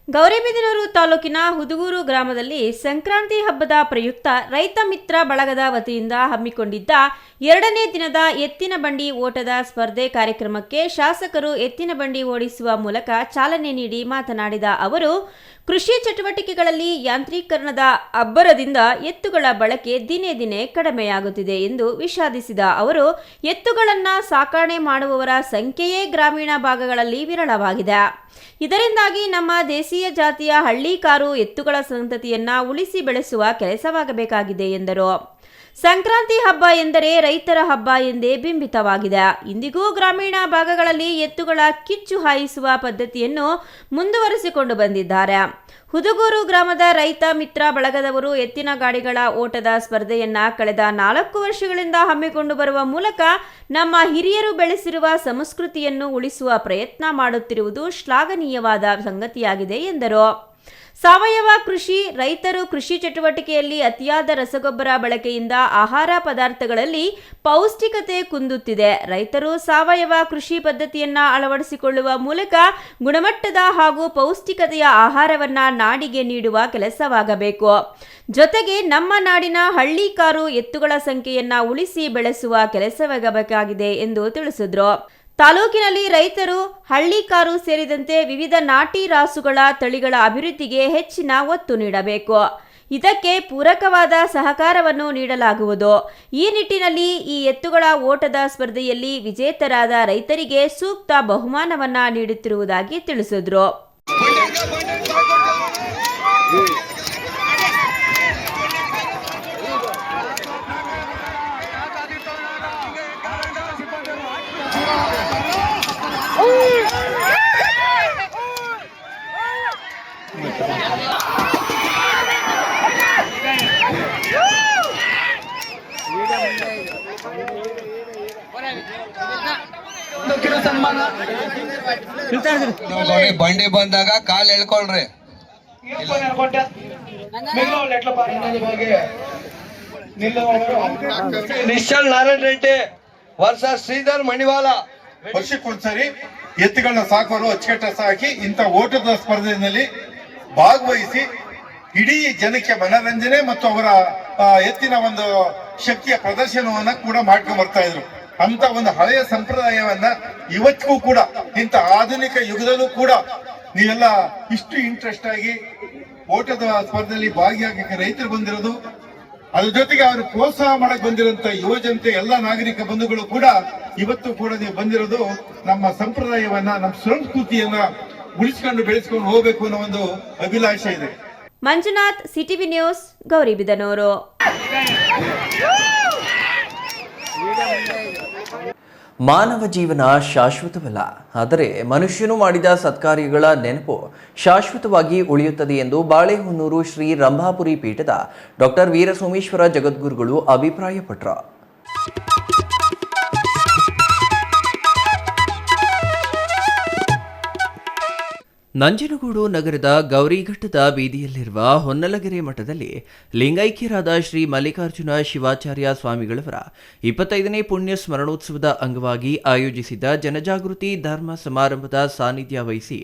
ಗೌರಿಬಿದನೂರು ತಾಲೂಕಿನ ಹುದುಗೂರು ಗ್ರಾಮದಲ್ಲಿ ಸಂಕ್ರಾಂತಿ ಹಬ್ಬದ ಪ್ರಯುಕ್ತ ರೈತ ಮಿತ್ರ ಬಳಗದ ವತಿಯಿಂದ ಹಮ್ಮಿಕೊಂಡಿದ್ದ 2ನೇ ದಿನದ ಎತ್ತಿನ ಬಂಡಿ ಓಟದ ಸ್ಪರ್ಧೆ ಕಾರ್ಯಕ್ರಮಕ್ಕೆ ಶಾಸಕರು ಎತ್ತಿನ ಬಂಡಿ ಓಡಿಸುವ ಮೂಲಕ ಚಾಲನೆ ನೀಡಿ ಮಾತನಾಡಿದ ಅವರು, ಕೃಷಿ ಚಟುವಟಿಕೆಗಳಲ್ಲಿ ಯಾಂತ್ರೀಕರಣದ ಅಬ್ಬರದಿಂದ ಎತ್ತುಗಳ ಬಳಕೆ ದಿನೇ ದಿನೇ ಕಡಿಮೆಯಾಗುತ್ತಿದೆ ಎಂದು ವಿಷಾದಿಸಿದ ಅವರು, ಎತ್ತುಗಳನ್ನು ಸಾಕಣೆ ಮಾಡುವವರ ಸಂಖ್ಯೆಯೇ ಗ್ರಾಮೀಣ ಭಾಗಗಳಲ್ಲಿ ವಿರಳವಾಗಿದೆ. ಇದರಿಂದಾಗಿ ನಮ್ಮ ದೇಶೀಯ ಜಾತಿಯ ಹಳ್ಳಿಕಾರು ಎತ್ತುಗಳ ಸಂತತಿಯನ್ನ ಉಳಿಸಿ ಬೆಳೆಸುವ ಕೆಲಸವಾಗಬೇಕಾಗಿದೆ ಎಂದರು. ಸಂಕ್ರಾಂತಿ ಹಬ್ಬ ಎಂದರೆ ರೈತರ ಹಬ್ಬ ಎಂದೇ ಬಿಂಬಿತವಾಗಿದೆ. ಇಂದಿಗೂ ಗ್ರಾಮೀಣ ಭಾಗಗಳಲ್ಲಿ ಎತ್ತುಗಳ ಕಿಚ್ಚು ಹಾಯಿಸುವ ಪದ್ಧತಿಯನ್ನು ಮುಂದುವರಿಸಿಕೊಂಡು ಬಂದಿದ್ದಾರೆ. ಹುದುಗೂರು ಗ್ರಾಮದ ರೈತ ಮಿತ್ರ ಬಳಗದವರು ಎತ್ತಿನ ಗಾಡಿಗಳ ಓಟದ ಸ್ಪರ್ಧೆಯನ್ನ ಕಳೆದ 4 ವರ್ಷಗಳಿಂದ ಹಮ್ಮಿಕೊಂಡು ಬರುವ ಮೂಲಕ ನಮ್ಮ ಹಿರಿಯರು ಬೆಳೆಸಿರುವ ಸಂಸ್ಕೃತಿಯನ್ನು ಉಳಿಸುವ ಪ್ರಯತ್ನ ಮಾಡುತ್ತಿರುವುದು ಶ್ಲಾಘನೀಯವಾದ ಸಂಗತಿಯಾಗಿದೆ ಎಂದರು. ಸಾವಯವ ಕೃಷಿ, ರೈತರು ಕೃಷಿ ಚಟುವಟಿಕೆಯಲ್ಲಿ ಅತಿಯಾದ ರಸಗೊಬ್ಬರ ಬಳಕೆಯಿಂದ ಆಹಾರ ಪದಾರ್ಥಗಳಲ್ಲಿ ಪೌಷ್ಟಿಕತೆ ಕುಂದುತ್ತಿದೆ. ರೈತರು ಸಾವಯವ ಕೃಷಿ ಪದ್ಧತಿಯನ್ನ ಅಳವಡಿಸಿಕೊಳ್ಳುವ ಮೂಲಕ ಗುಣಮಟ್ಟದ ಹಾಗೂ ಪೌಷ್ಟಿಕತೆಯ ಆಹಾರವನ್ನ ನಾಡಿಗೆ ನೀಡುವ ಕೆಲಸವಾಗಬೇಕು. ಜೊತೆಗೆ ನಮ್ಮ ನಾಡಿನ ಹಳ್ಳಿಕಾರು ಎತ್ತುಗಳ ಸಂಖ್ಯೆಯನ್ನ ಉಳಿಸಿ ಬೆಳೆಸುವ ಕೆಲಸವಾಗಬೇಕಾಗಿದೆ ಎಂದು ತಿಳಿಸಿದರು. ತಾಲೂಕಿನಲ್ಲಿ ರೈತರು ಹಳ್ಳಿಕಾರು ಸೇರಿದಂತೆ ವಿವಿಧ ನಾಟಿ ರಾಸುಗಳ ತಳಿಗಳ ಅಭಿವೃದ್ಧಿಗೆ ಹೆಚ್ಚಿನ ಒತ್ತು ನೀಡಬೇಕು. ಇದಕ್ಕೆ ಪೂರಕವಾದ ಸಹಕಾರವನ್ನು ನೀಡಲಾಗುವುದು. ಈ ನಿಟ್ಟಿನಲ್ಲಿ ಈ ಎತ್ತುಗಳ ಓಟದ ಸ್ಪರ್ಧೆಯಲ್ಲಿ ವಿಜೇತರಾದ ರೈತರಿಗೆ ಸೂಕ್ತ ಬಹುಮಾನವನ್ನ ನೀಡುತ್ತಿರುವುದಾಗಿ ತಿಳಿಸಿದರು. ಬಂಡಿ ಬಂದಾಗ ಕಾಲ್ ಎಳ್ಕೊಳ್ರಿ. ನಿಶ್ಚಲ್ ನಾರಾಯಣ ರೆಡ್ಡಿ ವರ್ಷ ಶ್ರೀಧರ್ ಮಣಿವಾಲ ವರ್ಷಕ್ಕೊಂದ್ಸರಿ ಎತ್ತುಗಳನ್ನ ಸಾಕೋರು ಅಚ್ಚುಕಟ್ಟ ಸಾಕಿ ಇಂಥ ಓಟದ ಸ್ಪರ್ಧೆಯಲ್ಲಿ ಭಾಗವಹಿಸಿ ಇಡೀ ಜನಕ್ಕೆ ಮನರಂಜನೆ ಮತ್ತು ಅವರ ಎತ್ತಿನ ಒಂದು ಶಕ್ತಿಯ ಪ್ರದರ್ಶನವನ್ನ ಕೂಡ ಮಾಡ್ಕೊಂಡು ಬರ್ತಾ ಇದ್ರು. ಅಂತ ಒಂದು ಹಳೆಯ ಸಂಪ್ರದಾಯವನ್ನ ಇವತ್ತಿಗೂ ಕೂಡ ಇಂಥ ಆಧುನಿಕ ಯುಗದಲ್ಲೂ ಕೂಡ ನೀವೆಲ್ಲ ಇಷ್ಟು ಇಂಟ್ರೆಸ್ಟ್ ಆಗಿ ಓಟದ ಸ್ಪರ್ಧೆಯಲ್ಲಿ ಭಾಗಿಯಾಗಕ್ಕೆ ರೈತರು ಬಂದಿರೋದು ಅದ್ರ ಜೊತೆಗೆ ಅವ್ರಿಗೆ ಪ್ರೋತ್ಸಾಹ ಮಾಡಕ್ ಬಂದಿರುವಂತ ಯುವ ಜನತೆ ಎಲ್ಲ ನಾಗರಿಕ ಬಂಧುಗಳು ಕೂಡ ಇವತ್ತು ಕೂಡ ನೀವು ಬಂದಿರೋದು ನಮ್ಮ ಸಂಪ್ರದಾಯವನ್ನ, ನಮ್ಮ ಸಂಸ್ಕೃತಿಯನ್ನ ಉಳಿಸ್ಕೊಂಡು ಬೆಳೆಸ್ಕೊಂಡು ಹೋಗ್ಬೇಕು ಅನ್ನೋ ಒಂದು ಅಭಿಲಾಷೆ ಇದೆ. Manjunath, CTV news, Gauribidanur. ಮಾನವ ಜೀವನ ಶಾಶ್ವತವಲ್ಲ, ಆದರೆ ಮನುಷ್ಯನು ಮಾಡಿದ ಸತ್ಕಾರ್ಯಗಳ ನೆನಪು ಶಾಶ್ವತವಾಗಿ ಉಳಿಯುತ್ತದೆ ಎಂದು ಬಾಳೆಹೊನ್ನೂರು ಶ್ರೀ ರಂಭಾಪುರಿ ಪೀಠದ ಡಾಕ್ಟರ್ ವೀರಸೋಮೇಶ್ವರ ಜಗದ್ಗುರುಗಳು ಅಭಿಪ್ರಾಯಪಟ್ಟರು. ನಂಜನಗೂಡು ನಗರದ ಗೌರಿಘಟ್ಟದ ಬೀದಿಯಲ್ಲಿರುವ ಹೊನ್ನಲಗೆರೆ ಮಠದಲ್ಲಿ ಲಿಂಗೈಕ್ಯರಾದ ಶ್ರೀ ಮಲ್ಲಿಕಾರ್ಜುನ ಶಿವಾಚಾರ್ಯ ಸ್ವಾಮಿಗಳವರ 25ನೇ ಪುಣ್ಯ ಸ್ಮರಣೋತ್ಸವದ ಅಂಗವಾಗಿ ಆಯೋಜಿಸಿದ್ದ ಜನಜಾಗೃತಿ ಧರ್ಮ ಸಮಾರಂಭದ ಸಾನ್ನಿಧ್ಯ ವಹಿಸಿ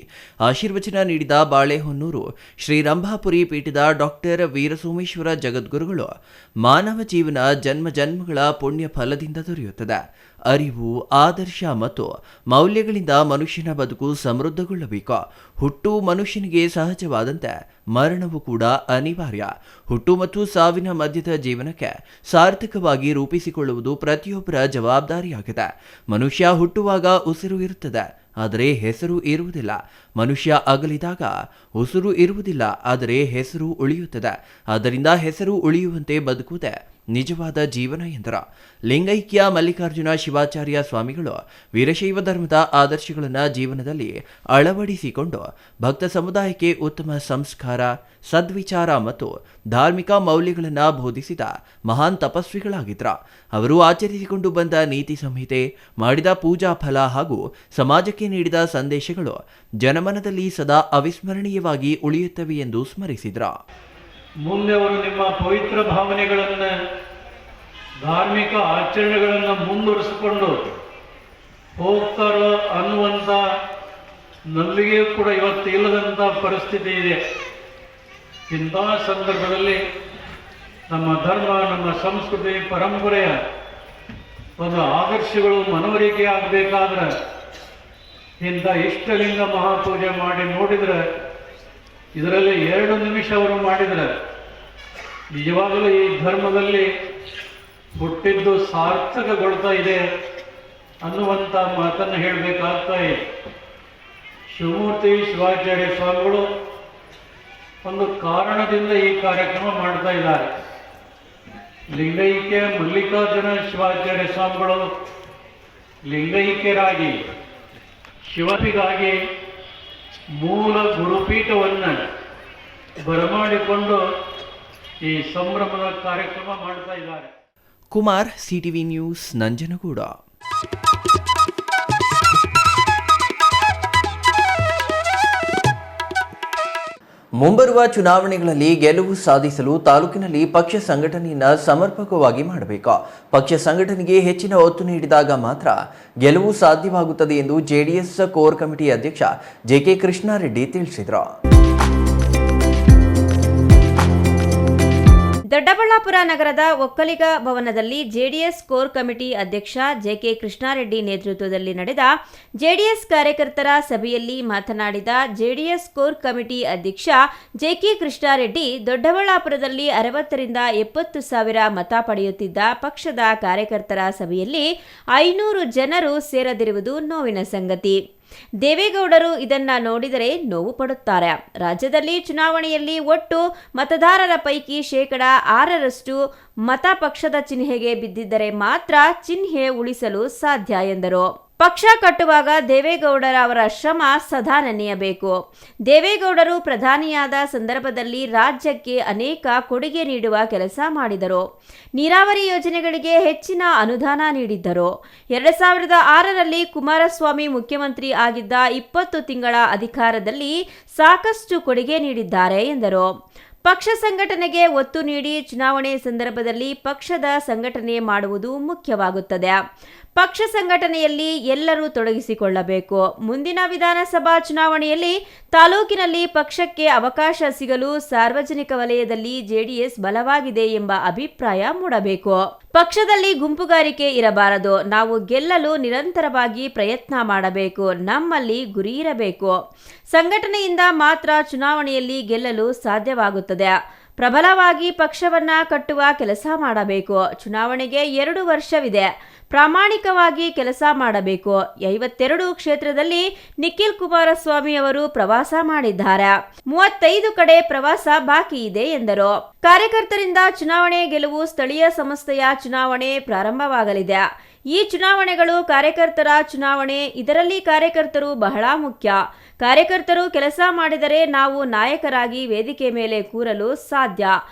ಆಶೀರ್ವಚನ ನೀಡಿದ ಬಾಳೆಹೊನ್ನೂರು ಶ್ರೀ ರಂಭಾಪುರಿ ಪೀಠದ ಡಾಕ್ಟರ್ ವೀರಸೋಮೇಶ್ವರ ಜಗದ್ಗುರುಗಳು, ಮಾನವ ಜೀವನ ಜನ್ಮ ಜನ್ಮಗಳ ಪುಣ್ಯ ಫಲದಿಂದ ದೊರೆಯುತ್ತದೆ. ಅರಿವು, ಆದರ್ಶ ಮತ್ತು ಮೌಲ್ಯಗಳಿಂದ ಮನುಷ್ಯನ ಬದುಕು ಸಮೃದ್ಧಗೊಳ್ಳಬೇಕು. ಹುಟ್ಟು ಮನುಷ್ಯನಿಗೆ ಸಹಜವಾದಂತೆ ಮರಣವು ಕೂಡ ಅನಿವಾರ್ಯ. ಹುಟ್ಟು ಮತ್ತು ಸಾವಿನ ಮಧ್ಯದ ಜೀವನಕ್ಕೆ ಸಾರ್ಥಕವಾಗಿ ರೂಪಿಸಿಕೊಳ್ಳುವುದು ಪ್ರತಿಯೊಬ್ಬರ ಜವಾಬ್ದಾರಿಯಾಗಿದೆ. ಮನುಷ್ಯ ಹುಟ್ಟುವಾಗ ಉಸಿರು ಇರುತ್ತದೆ, ಆದರೆ ಹೆಸರು ಇರುವುದಿಲ್ಲ. ಮನುಷ್ಯ ಅಗಲಿದಾಗ ಉಸಿರು ಇರುವುದಿಲ್ಲ, ಆದರೆ ಹೆಸರು ಉಳಿಯುತ್ತದೆ. ಆದ್ದರಿಂದ ಹೆಸರು ಉಳಿಯುವಂತೆ ಬದುಕುವುದೇ ನಿಜವಾದ ಜೀವನ ಎಂದರು. ಲಿಂಗೈಕ್ಯ ಮಲ್ಲಿಕಾರ್ಜುನ ಶಿವಾಚಾರ್ಯ ಸ್ವಾಮಿಗಳು ವೀರಶೈವ ಧರ್ಮದ ಆದರ್ಶಗಳನ್ನು ಜೀವನದಲ್ಲಿ ಅಳವಡಿಸಿಕೊಂಡು ಭಕ್ತ ಸಮುದಾಯಕ್ಕೆ ಉತ್ತಮ ಸಂಸ್ಕಾರ, ಸದ್ವಿಚಾರ ಮತ್ತು ಧಾರ್ಮಿಕ ಮೌಲ್ಯಗಳನ್ನು ಬೋಧಿಸಿದ ಮಹಾನ್ ತಪಸ್ವಿಗಳಾಗಿದ್ದರು. ಅವರು ಆಚರಿಸಿಕೊಂಡು ಬಂದ ನೀತಿ ಸಂಹಿತೆ, ಮಾಡಿದ ಪೂಜಾ ಫಲ ಹಾಗೂ ಸಮಾಜಕ್ಕೆ ನೀಡಿದ ಸಂದೇಶಗಳು ಜನಮನದಲ್ಲಿ ಸದಾ ಅವಿಸ್ಮರಣೀಯವಾಗಿ ಉಳಿಯುತ್ತವೆ ಎಂದು ಸ್ಮರಿಸಿದರು. ಮುಂದೆ ಅವರು ನಿಮ್ಮ ಪವಿತ್ರ ಭಾವನೆಗಳನ್ನು, ಧಾರ್ಮಿಕ ಆಚರಣೆಗಳನ್ನು ಮುಂದುವರಿಸಿಕೊಂಡು ಹೋಗ್ತಾರೋ ಅನ್ನುವಂಥ ನಂಬಿಕೆಯೂ ಕೂಡ ಇವತ್ತು ಇಲ್ಲದಂಥ ಪರಿಸ್ಥಿತಿ ಇದೆ. ಇಂಥ ಸಂದರ್ಭದಲ್ಲಿ ನಮ್ಮ ಧರ್ಮ, ನಮ್ಮ ಸಂಸ್ಕೃತಿ, ಪರಂಪರೆಯ ಒಂದು ಆದರ್ಶಗಳು ಮನವರಿಕೆ ಆಗಬೇಕಾದ್ರೆ ಇಂಥ ಇಷ್ಟಲಿಂಗ ಮಹಾಪೂಜೆ ಮಾಡಿ ನೋಡಿದರೆ, ಇದರಲ್ಲಿ 2 ನಿಮಿಷ ಅವರು ಮಾಡಿದರೆ ನಿಜವಾಗಲೂ ಈ ಧರ್ಮದಲ್ಲಿ ಹುಟ್ಟಿದ್ದು ಸಾರ್ಥಕಗೊಳ್ತಾ ಇದೆ ಅನ್ನುವಂಥ ಮಾತನ್ನು ಹೇಳಬೇಕಾಗ್ತಾ ಇದೆ. ಶಿವಮೂರ್ತಿ ಶಿವಾಚಾರ್ಯ ಸ್ವಾಮಿಗಳು ಒಂದು ಕಾರಣದಿಂದ ಈ ಕಾರ್ಯಕ್ರಮ ಮಾಡ್ತಾ ಇದ್ದಾರೆ. ಲಿಂಗೈಕ್ಯ ಮಲ್ಲಿಕಾರ್ಜುನ ಶಿವಾಚಾರ್ಯ ಸ್ವಾಮಿಗಳು ಲಿಂಗೈಕ್ಯರಾಗಿ ಶಿವನಿಗಾಗಿ ಮೂಲ ಗುರುಪೀಠವನ್ನು ಬರಮಾಡಿಕೊಂಡು ಈ ಸಂಭ್ರಮದ ಕಾರ್ಯಕ್ರಮ ಮಾಡ್ತಾ ಇದ್ದಾರೆ. Kumar, CTV news, Nanjangud. ಮುಂಬರುವ ಚುನಾವಣೆಗಳಲ್ಲಿ ಗೆಲುವು ಸಾಧಿಸಲು ತಾಲೂಕಿನಲ್ಲಿ ಪಕ್ಷ ಸಂಘಟನೆಯನ್ನು ಸಮರ್ಪಕವಾಗಿ ಮಾಡಬೇಕು. ಪಕ್ಷ ಸಂಘಟನೆಗೆ ಹೆಚ್ಚಿನ ಒತ್ತು ನೀಡಿದಾಗ ಮಾತ್ರ ಗೆಲುವು ಸಾಧ್ಯವಾಗುತ್ತದೆ ಎಂದು ಜೆಡಿಎಸ್ ಕೋರ್ ಕಮಿಟಿ ಅಧ್ಯಕ್ಷ ಜೆಕೆ ಕೃಷ್ಣಾರೆಡ್ಡಿ ತಿಳಿಸಿದರು. ದೊಡ್ಡಬಳ್ಳಾಪುರ ನಗರದ ಒಕ್ಕಲಿಗ ಭವನದಲ್ಲಿ ಜೆಡಿಎಸ್ ಕೋರ್ ಕಮಿಟಿ ಅಧ್ಯಕ್ಷ ಜೆಕೆ ಕೃಷ್ಣಾರೆಡ್ಡಿ ನೇತೃತ್ವದಲ್ಲಿ ನಡೆದ ಜೆಡಿಎಸ್ ಕಾರ್ಯಕರ್ತರ ಸಭೆಯಲ್ಲಿ ಮಾತನಾಡಿದ ಜೆಡಿಎಸ್ ಕೋರ್ ಕಮಿಟಿ ಅಧ್ಯಕ್ಷ ಜೆಕೆ ಕೃಷ್ಣಾರೆಡ್ಡಿ, ದೊಡ್ಡಬಳ್ಳಾಪುರದಲ್ಲಿ 60 ರಿಂದ 70 ಸಾವಿರ ಮತ ಪಡೆಯುತ್ತಿದ್ದ ಪಕ್ಷದ ಕಾರ್ಯಕರ್ತರ ಸಭೆಯಲ್ಲಿ 500 ಜನರು ಸೇರದಿರುವುದು ನೋವಿನ ಸಂಗತಿ. ದೇವೇಗೌಡರು ಇದನ್ನ ನೋಡಿದರೆ ನೋವು ಪಡುತ್ತಾರೆ. ರಾಜ್ಯದಲ್ಲಿ ಚುನಾವಣೆಯಲ್ಲಿ ಒಟ್ಟು ಮತದಾರರ ಪೈಕಿ 6% ಮತ ಪಕ್ಷದ ಚಿಹ್ನೆಗೆ ಬಿದ್ದಿದ್ದರೆ ಮಾತ್ರ ಚಿಹ್ನೆ ಉಳಿಸಲು ಸಾಧ್ಯ ಎಂದರು. ಪಕ್ಷ ಕಟ್ಟುವಾಗ ದೇವೇಗೌಡರ ಅವರ ಶ್ರಮ ಸದಾ ನೆನೆಯಬೇಕು. ದೇವೇಗೌಡರು ಪ್ರಧಾನಿಯಾದ ಸಂದರ್ಭದಲ್ಲಿ ರಾಜ್ಯಕ್ಕೆ ಅನೇಕ ಕೊಡುಗೆ ನೀಡುವ ಕೆಲಸ ಮಾಡಿದರು. ನೀರಾವರಿ ಯೋಜನೆಗಳಿಗೆ ಹೆಚ್ಚಿನ ಅನುದಾನ ನೀಡಿದ್ದರು. 2006ರಲ್ಲಿ ಕುಮಾರಸ್ವಾಮಿ ಮುಖ್ಯಮಂತ್ರಿ ಆಗಿದ್ದ 20 ತಿಂಗಳ ಅಧಿಕಾರದಲ್ಲಿ ಸಾಕಷ್ಟು ಕೊಡುಗೆ ನೀಡಿದ್ದಾರೆ ಎಂದರು. ಪಕ್ಷ ಸಂಘಟನೆಗೆ ಒತ್ತು ನೀಡಿ ಚುನಾವಣೆ ಸಂದರ್ಭದಲ್ಲಿ ಪಕ್ಷದ ಸಂಘಟನೆ ಮಾಡುವುದು ಮುಖ್ಯವಾಗುತ್ತದೆ. ಪಕ್ಷ ಸಂಘಟನೆಯಲ್ಲಿ ಎಲ್ಲರೂ ತೊಡಗಿಸಿಕೊಳ್ಳಬೇಕು. ಮುಂದಿನ ವಿಧಾನಸಭಾ ಚುನಾವಣೆಯಲ್ಲಿ ತಾಲೂಕಿನಲ್ಲಿ ಪಕ್ಷಕ್ಕೆ ಅವಕಾಶ ಸಿಗಲು ಸಾರ್ವಜನಿಕ ವಲಯದಲ್ಲಿ ಜೆಡಿಎಸ್ ಬಲವಾಗಿದೆ ಎಂಬ ಅಭಿಪ್ರಾಯ ಮೂಡಬೇಕು. ಪಕ್ಷದಲ್ಲಿ ಗುಂಪುಗಾರಿಕೆ ಇರಬಾರದು. ನಾವು ಗೆಲ್ಲಲು ನಿರಂತರವಾಗಿ ಪ್ರಯತ್ನ ಮಾಡಬೇಕು. ನಮ್ಮಲ್ಲಿ ಗುರಿ ಇರಬೇಕು. ಸಂಘಟನೆಯಿಂದ ಮಾತ್ರ ಚುನಾವಣೆಯಲ್ಲಿ ಗೆಲ್ಲಲು ಸಾಧ್ಯವಾಗುತ್ತದೆ. ಪ್ರಬಲವಾಗಿ ಪಕ್ಷವನ್ನ ಕಟ್ಟುವ ಕೆಲಸ ಮಾಡಬೇಕು. ಚುನಾವಣೆಗೆ 2 ವರ್ಷವಿದೆ. ಪ್ರಾಮಾಣಿಕವಾಗಿ ಕೆಲಸ ಮಾಡಬೇಕು. 52 ಕ್ಷೇತ್ರದಲ್ಲಿ ನಿಖಿಲ್ ಕುಮಾರಸ್ವಾಮಿ ಅವರು ಪ್ರವಾಸ ಮಾಡಿದ್ದಾರೆ. 35 ಕಡೆ ಪ್ರವಾಸ ಬಾಕಿ ಇದೆ ಎಂದರು. ಕಾರ್ಯಕರ್ತರಿಂದ ಚುನಾವಣೆ ಗೆಲುವು. ಸ್ಥಳೀಯ ಸಂಸ್ಥೆಯ ಚುನಾವಣೆ ಪ್ರಾರಂಭವಾಗಲಿದೆ. ಈ ಚುನಾವಣೆಗಳು ಕಾರ್ಯಕರ್ತರ ಚುನಾವಣೆ. ಇದರಲ್ಲಿ ಕಾರ್ಯಕರ್ತರು ಬಹಳ ಮುಖ್ಯ. ಕಾರ್ಯಕರ್ತರು ಕೆಲಸ ಮಾಡಿದರೆ ನಾವು ನಾಯಕರಾಗಿ ವೇದಿಕೆ ಮೇಲೆ ಕೂರಲು ಸಾಧ್ಯ.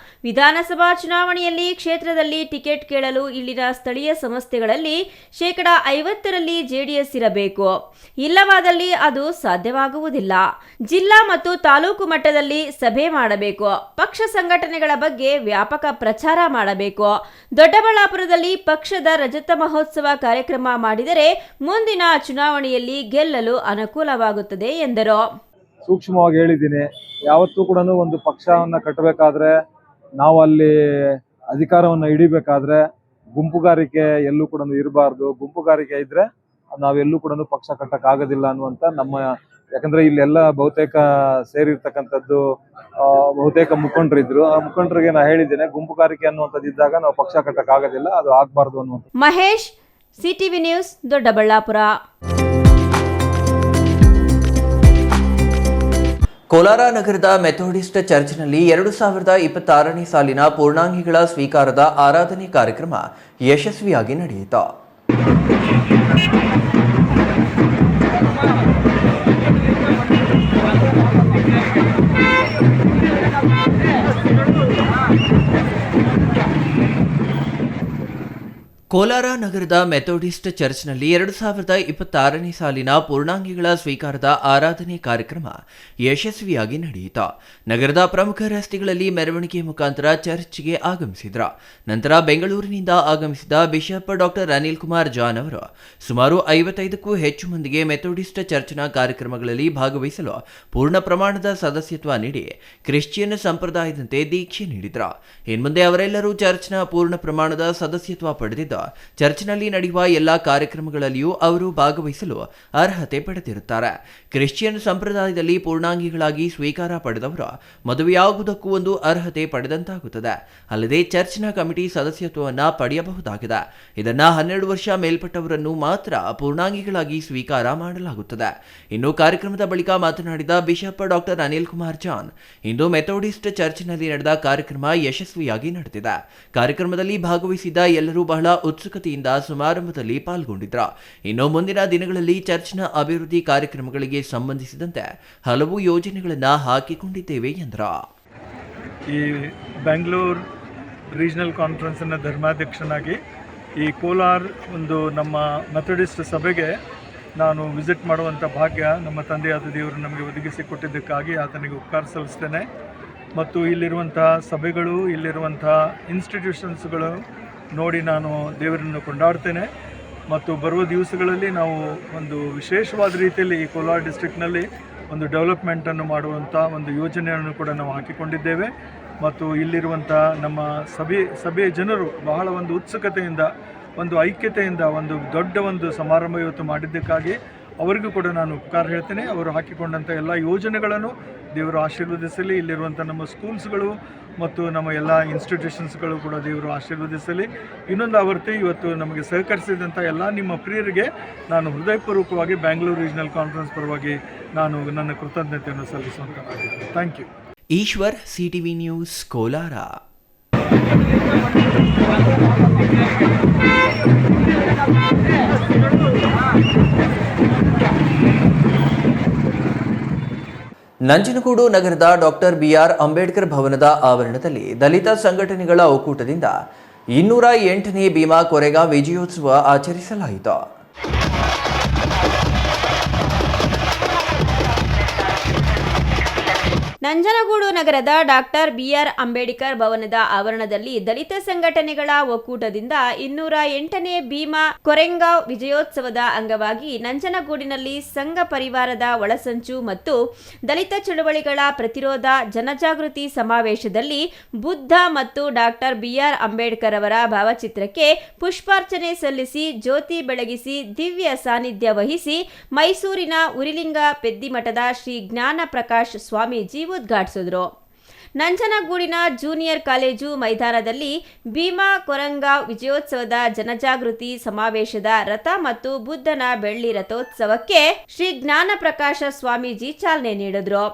ವಿಧಾನಸಭಾ ಚುನಾವಣೆಯಲ್ಲಿ ಕ್ಷೇತ್ರದಲ್ಲಿ ಟಿಕೆಟ್ ಕೇಳಲು ಇಲ್ಲಿನ ಸ್ಥಳೀಯ ಸಂಸ್ಥೆಗಳಲ್ಲಿ 50% ಜೆಡಿಎಸ್ ಇರಬೇಕು. ಇಲ್ಲವಾದಲ್ಲಿ ಅದು ಸಾಧ್ಯವಾಗುವುದಿಲ್ಲ. ಜಿಲ್ಲಾ ಮತ್ತು ತಾಲೂಕು ಮಟ್ಟದಲ್ಲಿ ಸಭೆ ಮಾಡಬೇಕು. ಪಕ್ಷ ಸಂಘಟನೆಗಳ ಬಗ್ಗೆ ವ್ಯಾಪಕ ಪ್ರಚಾರ ಮಾಡಬೇಕು. ದೊಡ್ಡಬಳ್ಳಾಪುರದಲ್ಲಿ ಪಕ್ಷದ ರಜತ ಮಹೋತ್ಸವ ಕಾರ್ಯಕ್ರಮ ಮಾಡಿದರೆ ಮುಂದಿನ ಚುನಾವಣೆಯಲ್ಲಿ ಗೆಲ್ಲಲು ಅನುಕೂಲವಾಗುತ್ತದೆ ಎಂದರು. ಸೂಕ್ಷ್ಮವಾಗಿ ಹೇಳಿದ್ದೀನಿ. ಯಾವತ್ತೂ ಕೂಡ ಒಂದು ಪಕ್ಷವನ್ನು ಕಟ್ಟಬೇಕಾದ್ರೆ, ನಾವು ಅಲ್ಲಿ ಅಧಿಕಾರವನ್ನು ಹಿಡಿಬೇಕಾದ್ರೆ ಗುಂಪುಗಾರಿಕೆ ಎಲ್ಲೂ ಕೂಡ ಇರಬಾರ್ದು. ಗುಂಪುಗಾರಿಕೆ ಇದ್ರೆ ನಾವೆಲ್ಲೂ ಕೂಡ ಪಕ್ಷ ಕಟ್ಟಕ್ಕಾಗೋದಿಲ್ಲ ಅನ್ನುವಂಥ ನಮ್ಮ, ಯಾಕಂದ್ರೆ ಇಲ್ಲೆಲ್ಲ ಬಹುತೇಕ ಸೇರಿರ್ತಕ್ಕಂಥದ್ದು ಬಹುತೇಕ ಮುಖಂಡರಿದ್ರು. ಆ ಮುಖಂಡರಿಗೆ ನಾ ಹೇಳಿದ್ದೇನೆ, ಗುಂಪುಗಾರಿಕೆ ಅನ್ನುವಂಥದ್ದು ಇದ್ದಾಗ ನಾವು ಪಕ್ಷ ಕಟ್ಟಕ್ಕಾಗೋದಿಲ್ಲ, ಅದು ಆಗ್ಬಾರ್ದು ಅನ್ನುವಂಥ. Mahesh, CTV news, Doddaballapur. ಕೋಲಾರ ನಗರದ ಮೆಥೋಡಿಸ್ಟ್ ಚರ್ಚ್ನಲ್ಲಿ 2026ನೇ ಸಾಲಿನ ಪೂರ್ಣಾಂಗಿಗಳ ಸ್ವೀಕಾರದ ಆರಾಧನೆ ಕಾರ್ಯಕ್ರಮ ಯಶಸ್ವಿಯಾಗಿ ನಡೆಯಿತು. ಕೋಲಾರ ನಗರದ ಮೆಥೋಡಿಸ್ಟ್ ಚರ್ಚ್ನಲ್ಲಿ 2026ನೇ ಸಾಲಿನ ಪೂರ್ಣಾಂಗಿಗಳ ಸ್ವೀಕಾರದ ಆರಾಧನೆ ಕಾರ್ಯಕ್ರಮ ಯಶಸ್ವಿಯಾಗಿ ನಡೆಯಿತು. ನಗರದ ಪ್ರಮುಖ ರಸ್ತೆಗಳಲ್ಲಿ ಮೆರವಣಿಗೆ ಮುಖಾಂತರ ಚರ್ಚ್ಗೆ ಆಗಮಿಸಿದ್ರು. ನಂತರ ಬೆಂಗಳೂರಿನಿಂದ ಆಗಮಿಸಿದ bishop doctor Anil Kumar John ಅವರು ಸುಮಾರು 55ಕ್ಕೂ ಹೆಚ್ಚು ಮಂದಿಗೆ ಮೆಥೋಡಿಸ್ಟ್ ಚರ್ಚ್ನ ಕಾರ್ಯಕ್ರಮಗಳಲ್ಲಿ ಭಾಗವಹಿಸಲು ಪೂರ್ಣ ಪ್ರಮಾಣದ ಸದಸ್ಯತ್ವ ನೀಡಿ ಕ್ರಿಶ್ಚಿಯನ್ ಸಂಪ್ರದಾಯದಂತೆ ದೀಕ್ಷೆ ನೀಡಿದ್ರು. ಇನ್ಮುಂದೆ ಅವರೆಲ್ಲರೂ ಚರ್ಚ್ನ ಪೂರ್ಣ ಪ್ರಮಾಣದ ಸದಸ್ಯತ್ವ ಪಡೆದಿದ್ದು ಚರ್ಚ್ನಲ್ಲಿ ನಡೆಯುವ ಎಲ್ಲಾ ಕಾರ್ಯಕ್ರಮಗಳಲ್ಲಿಯೂ ಅವರು ಭಾಗವಹಿಸಲು ಅರ್ಹತೆ ಪಡೆದಿರುತ್ತಾರೆ. ಕ್ರಿಶ್ಚಿಯನ್ ಸಂಪ್ರದಾಯದಲ್ಲಿ ಪೂರ್ಣಾಂಗಿಗಳಾಗಿ ಸ್ವೀಕಾರ ಪಡೆದವರು ಮದುವೆಯಾಗುವುದಕ್ಕೂ ಒಂದು ಅರ್ಹತೆ ಪಡೆದಂತಾಗುತ್ತದೆ. ಅಲ್ಲದೆ ಚರ್ಚ್ನ ಕಮಿಟಿ ಸದಸ್ಯತ್ವವನ್ನು ಪಡೆಯಬಹುದಾಗಿದೆ. ಇದನ್ನ 12 ವರ್ಷ ಮೇಲ್ಪಟ್ಟವರನ್ನು ಮಾತ್ರ ಪೂರ್ಣಾಂಗಿಗಳಾಗಿ ಸ್ವೀಕಾರ ಮಾಡಲಾಗುತ್ತದೆ. ಇನ್ನು ಕಾರ್ಯಕ್ರಮದ ಬಳಿಕ ಮಾತನಾಡಿದ bishop doctor Anil Kumar John, ಇಂದು ಮೆಥೋಡಿಸ್ಟ್ ಚರ್ಚ್ನಲ್ಲಿ ನಡೆದ ಕಾರ್ಯಕ್ರಮ ಯಶಸ್ವಿಯಾಗಿ ನಡೆದಿದೆ. ಕಾರ್ಯಕ್ರಮದಲ್ಲಿ ಭಾಗವಹಿಸಿದ್ದ ಎಲ್ಲರೂ ಬಹಳ ಉತ್ಸುಕತೆಯಿಂದ ಸಮಾರಂಭದಲ್ಲಿ ಪಾಲ್ಗೊಂಡಿದ್ರು. ಇನ್ನು ಮುಂದಿನ ದಿನಗಳಲ್ಲಿ ಚರ್ಚ್ನ ಅಭಿವೃದ್ಧಿ ಕಾರ್ಯಕ್ರಮಗಳಿಗೆ ಸಂಬಂಧಿಸಿದಂತೆ ಹಲವು ಯೋಜನೆಗಳನ್ನು ಹಾಕಿಕೊಂಡಿದ್ದೇವೆ ಎಂದರು. ಈ ಬೆಂಗಳೂರು ರೀಜನಲ್ ಕಾನ್ಫರೆನ್ಸ್ನ ಧರ್ಮಾಧ್ಯಕ್ಷನಾಗಿ ಈ ಕೋಲಾರ ಒಂದು ನಮ್ಮ ಮೆಥೋಡಿಸ್ಟ್ ಸಭೆಗೆ ನಾನು ವಿಸಿಟ್ ಮಾಡುವಂಥ ಭಾಗ್ಯ ನಮ್ಮ ತಂದೆಯಾದ ದೇವರು ನಮಗೆ ಒದಗಿಸಿಕೊಟ್ಟಿದ್ದಕ್ಕಾಗಿ ಆತನಿಗೆ ಉಪಕಾರ ಸಲ್ಲಿಸ್ತೇನೆ. ಮತ್ತು ಇಲ್ಲಿರುವಂಥ ಸಭೆಗಳು, ಇಲ್ಲಿರುವಂಥ ಇನ್ಸ್ಟಿಟ್ಯೂಷನ್ಸ್ಗಳು ನೋಡಿ ನಾನು ದೇವರನ್ನು ಕೊಂಡಾಡ್ತೇನೆ. ಮತ್ತು ಬರುವ ದಿವಸಗಳಲ್ಲಿ ನಾವು ಒಂದು ವಿಶೇಷವಾದ ರೀತಿಯಲ್ಲಿ ಈ ಕೋಲಾರ ಡಿಸ್ಟ್ರಿಕ್ಟ್ನಲ್ಲಿ ಒಂದು ಡೆವಲಪ್ಮೆಂಟನ್ನು ಮಾಡುವಂಥ ಒಂದು ಯೋಜನೆಯನ್ನು ಕೂಡ ನಾವು ಹಾಕಿಕೊಂಡಿದ್ದೇವೆ. ಮತ್ತು ಇಲ್ಲಿರುವಂಥ ನಮ್ಮ ಸಭೆಯ ಜನರು ಬಹಳ ಒಂದು ಉತ್ಸುಕತೆಯಿಂದ, ಒಂದು ಐಕ್ಯತೆಯಿಂದ ಒಂದು ದೊಡ್ಡ ಒಂದು ಸಮಾರಂಭ ಇವತ್ತು ಮಾಡಿದ್ದಕ್ಕಾಗಿ ಅವರಿಗೂ ಕೂಡ ನಾನು ಉಪಕಾರ ಹೇಳ್ತೇನೆ. ಅವರು ಹಾಕಿಕೊಂಡಂಥ ಎಲ್ಲ ಯೋಜನೆಗಳನ್ನು ದೇವರು ಆಶೀರ್ವದಿಸಲಿ. ಇಲ್ಲಿರುವಂಥ ನಮ್ಮ ಸ್ಕೂಲ್ಸ್ಗಳು ಮತ್ತು ನಮ್ಮ ಎಲ್ಲ ಇನ್ಸ್ಟಿಟ್ಯೂಷನ್ಸ್ಗಳು ಕೂಡ ದೇವರು ಆಶೀರ್ವದಿಸಲಿ. ಇನ್ನೊಂದು ಆವರ್ತಿ ಇವತ್ತು ನಮಗೆ ಸಹಕರಿಸಿದಂಥ ಎಲ್ಲ ನಿಮ್ಮ ಪ್ರಿಯರಿಗೆ ನಾನು ಹೃದಯಪೂರ್ವಕವಾಗಿ ಬ್ಯಾಂಗ್ಳೂರು ರೀಜನಲ್ ಕಾನ್ಫರೆನ್ಸ್ ಪರವಾಗಿ ನಾನು ನನ್ನ ಕೃತಜ್ಞತೆಯನ್ನು ಸಲ್ಲಿಸುವಂತಾಗಿದೆ. Thank you. Eshwar, CTV news, Kolar. Nanjangud ನಗರದ ಡಾಕ್ಟರ್ BR ಅಂಬೇಡ್ಕರ್ ಭವನದ ಆವರಣದಲ್ಲಿ ದಲಿತ ಸಂಘಟನೆಗಳ ಒಕ್ಕೂಟದಿಂದ 208ನೇ ಭೀಮಾ ಕೊರೆಗ ವಿಜಯೋತ್ಸವ ಆಚರಿಸಲಾಯಿತು. ನಂಜನಗೂಡು ನಗರದ ಡಾಕ್ಟರ್ BR ಅಂಬೇಡ್ಕರ್ ಭವನದ ಆವರಣದಲ್ಲಿ ದಲಿತ ಸಂಘಟನೆಗಳ ಒಕ್ಕೂಟದಿಂದ 208ನೇ ಭೀಮಾ ಕೊರೆಂಗಾವ್ ವಿಜಯೋತ್ಸವದ ಅಂಗವಾಗಿ ನಂಜನಗೂಡಿನಲ್ಲಿ ಸಂಘ ಪರಿವಾರದ ಒಳಸಂಚು ಮತ್ತು ದಲಿತ ಚಳವಳಿಗಳ ಪ್ರತಿರೋಧ ಜನಜಾಗೃತಿ ಸಮಾವೇಶದಲ್ಲಿ ಬುದ್ಧ ಮತ್ತು ಡಾಕ್ಟರ್ BR ಅಂಬೇಡ್ಕರ್ ಅವರ ಭಾವಚಿತ್ರಕ್ಕೆ ಪುಷ್ಪಾರ್ಚನೆ ಸಲ್ಲಿಸಿ ಜ್ಯೋತಿ ಬೆಳಗಿಸಿ ದಿವ್ಯ ಸಾನ್ನಿಧ್ಯ ವಹಿಸಿ ಮೈಸೂರಿನ ಉರಿಲಿಂಗ ಪೆದ್ದಿಮಠದ ಶ್ರೀ ಜ್ಞಾನ ಪ್ರಕಾಶ್ ಸ್ವಾಮೀಜಿ ಉದ್ಘಾಟಿಸಿದರು. ನಂಜನಗೂಡಿನ ಜೂನಿಯರ್ ಕಾಲೇಜು ಮೈದಾನದಲ್ಲಿ ಭೀಮಾ ಕೊರಂಗ ವಿಜಯೋತ್ಸವದ ಜನಜಾಗೃತಿ ಸಮಾವೇಶದ ರಥ ಮತ್ತು ಬುದ್ಧನ ಬೆಳ್ಳಿ ರಥೋತ್ಸವಕ್ಕೆ ಶ್ರೀ ಜ್ಞಾನ ಪ್ರಕಾಶ ಸ್ವಾಮೀಜಿ ಚಾಲನೆ ನೀಡಿದ್ರು.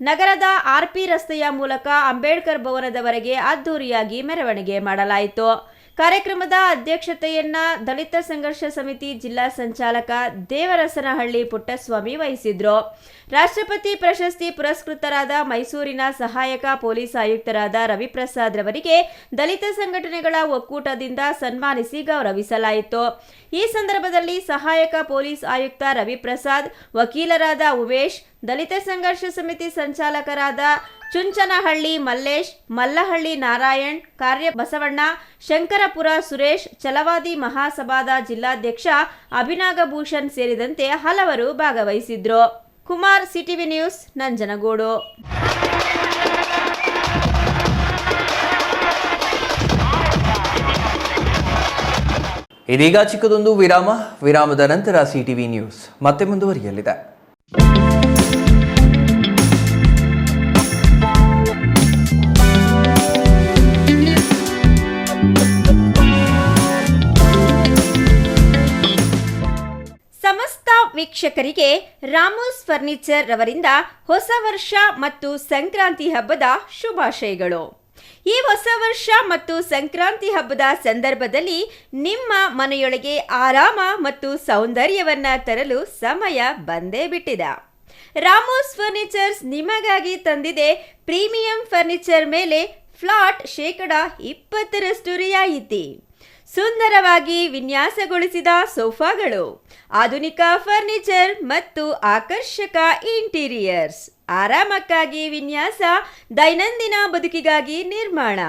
ನಗರದ ಆರ್ಪಿ ರಸ್ತೆಯ ಮೂಲಕ ಅಂಬೇಡ್ಕರ್ ಭವನದವರೆಗೆ ಅದ್ದೂರಿಯಾಗಿ ಮೆರವಣಿಗೆ ಮಾಡಲಾಯಿತು. ಕಾರ್ಯಕ್ರಮದ ಅಧ್ಯಕ್ಷತೆಯನ್ನ ದಲಿತ ಸಂಘರ್ಷ ಸಮಿತಿ ಜಿಲ್ಲಾ ಸಂಚಾಲಕ ದೇವರಸನಹಳ್ಳಿ ಪುಟ್ಟಸ್ವಾಮಿ ವಹಿಸಿದ್ರು. ರಾಷ್ಟ್ರಪತಿ ಪ್ರಶಸ್ತಿ ಪುರಸ್ಕೃತರಾದ ಮೈಸೂರಿನ ಸಹಾಯಕ ಪೊಲೀಸ್ ಆಯುಕ್ತರಾದ ರವಿಪ್ರಸಾದ್ ರವರಿಗೆ ದಲಿತ ಸಂಘಟನೆಗಳ ಒಕ್ಕೂಟದಿಂದ ಸನ್ಮಾನಿಸಿ ಗೌರವಿಸಲಾಯಿತು. ಈ ಸಂದರ್ಭದಲ್ಲಿ ಸಹಾಯಕ ಪೊಲೀಸ್ ಆಯುಕ್ತ ರವಿಪ್ರಸಾದ್, ವಕೀಲರಾದ ಉಮೇಶ್, ದಲಿತ ಸಂಘರ್ಷ ಸಮಿತಿ ಸಂಚಾಲಕರಾದ ಚುಂಚನಹಳ್ಳಿ ಮಲ್ಲೇಶ್, ಮಲ್ಲಹಳ್ಳಿ ನಾರಾಯಣ್, ಕಾರ್ಯ ಬಸವಣ್ಣ, ಶಂಕರಪುರ ಸುರೇಶ್, ಛಲವಾದಿ ಮಹಾಸಭಾದ ಜಿಲ್ಲಾಧ್ಯಕ್ಷ ಅಭಿನಾಗಭೂಷಣ್ ಸೇರಿದಂತೆ ಹಲವರು ಭಾಗವಹಿಸಿದ್ರು. Kumar, CTV news, Nanjangud. ಇದೀಗ ಚಿಕ್ಕದೊಂದು ವಿರಾಮದ ನಂತರ ಸಿಟಿವಿ ನ್ಯೂಸ್ ಮತ್ತೆ ಮುಂದುವರಿಯಲಿದೆ. ಸಮಸ್ತ ವೀಕ್ಷಕರಿಗೆ ರಾಮೋಸ್ ಫರ್ನಿಚರ್ ರವರಿಂದ ಹೊಸ ವರ್ಷ ಮತ್ತು ಸಂಕ್ರಾಂತಿ ಹಬ್ಬದ ಶುಭಾಶಯಗಳು. ಈ ಹೊಸ ವರ್ಷ ಮತ್ತು ಸಂಕ್ರಾಂತಿ ಹಬ್ಬದ ಸಂದರ್ಭದಲ್ಲಿ ನಿಮ್ಮ ಮನೆಯೊಳಗೆ ಆರಾಮ ಮತ್ತು ಸೌಂದರ್ಯವನ್ನ ತರಲು ಸಮಯ ಬಂದೇ ಬಿಟ್ಟಿದೆ. ರಾಮೋಸ್ ಫರ್ನಿಚರ್ಸ್ ನಿಮಗಾಗಿ ತಂದಿದೆ ಪ್ರೀಮಿಯಂ ಫರ್ನಿಚರ್ ಮೇಲೆ ಫ್ಲಾಟ್ %20 ರಿಯಾಯಿತಿ. ಸುಂದರವಾಗಿ ವಿನ್ಯಾಸಗೊಳಿಸಿದ ಸೋಫಾಗಳು, ಆಧುನಿಕ ಫರ್ನಿಚರ್ ಮತ್ತು ಆಕರ್ಷಕ ಇಂಟೀರಿಯರ್ಸ್, ಆರಾಮಕ್ಕಾಗಿ ವಿನ್ಯಾಸ, ದೈನಂದಿನ ಬದುಕಿಗಾಗಿ ನಿರ್ಮಾಣ.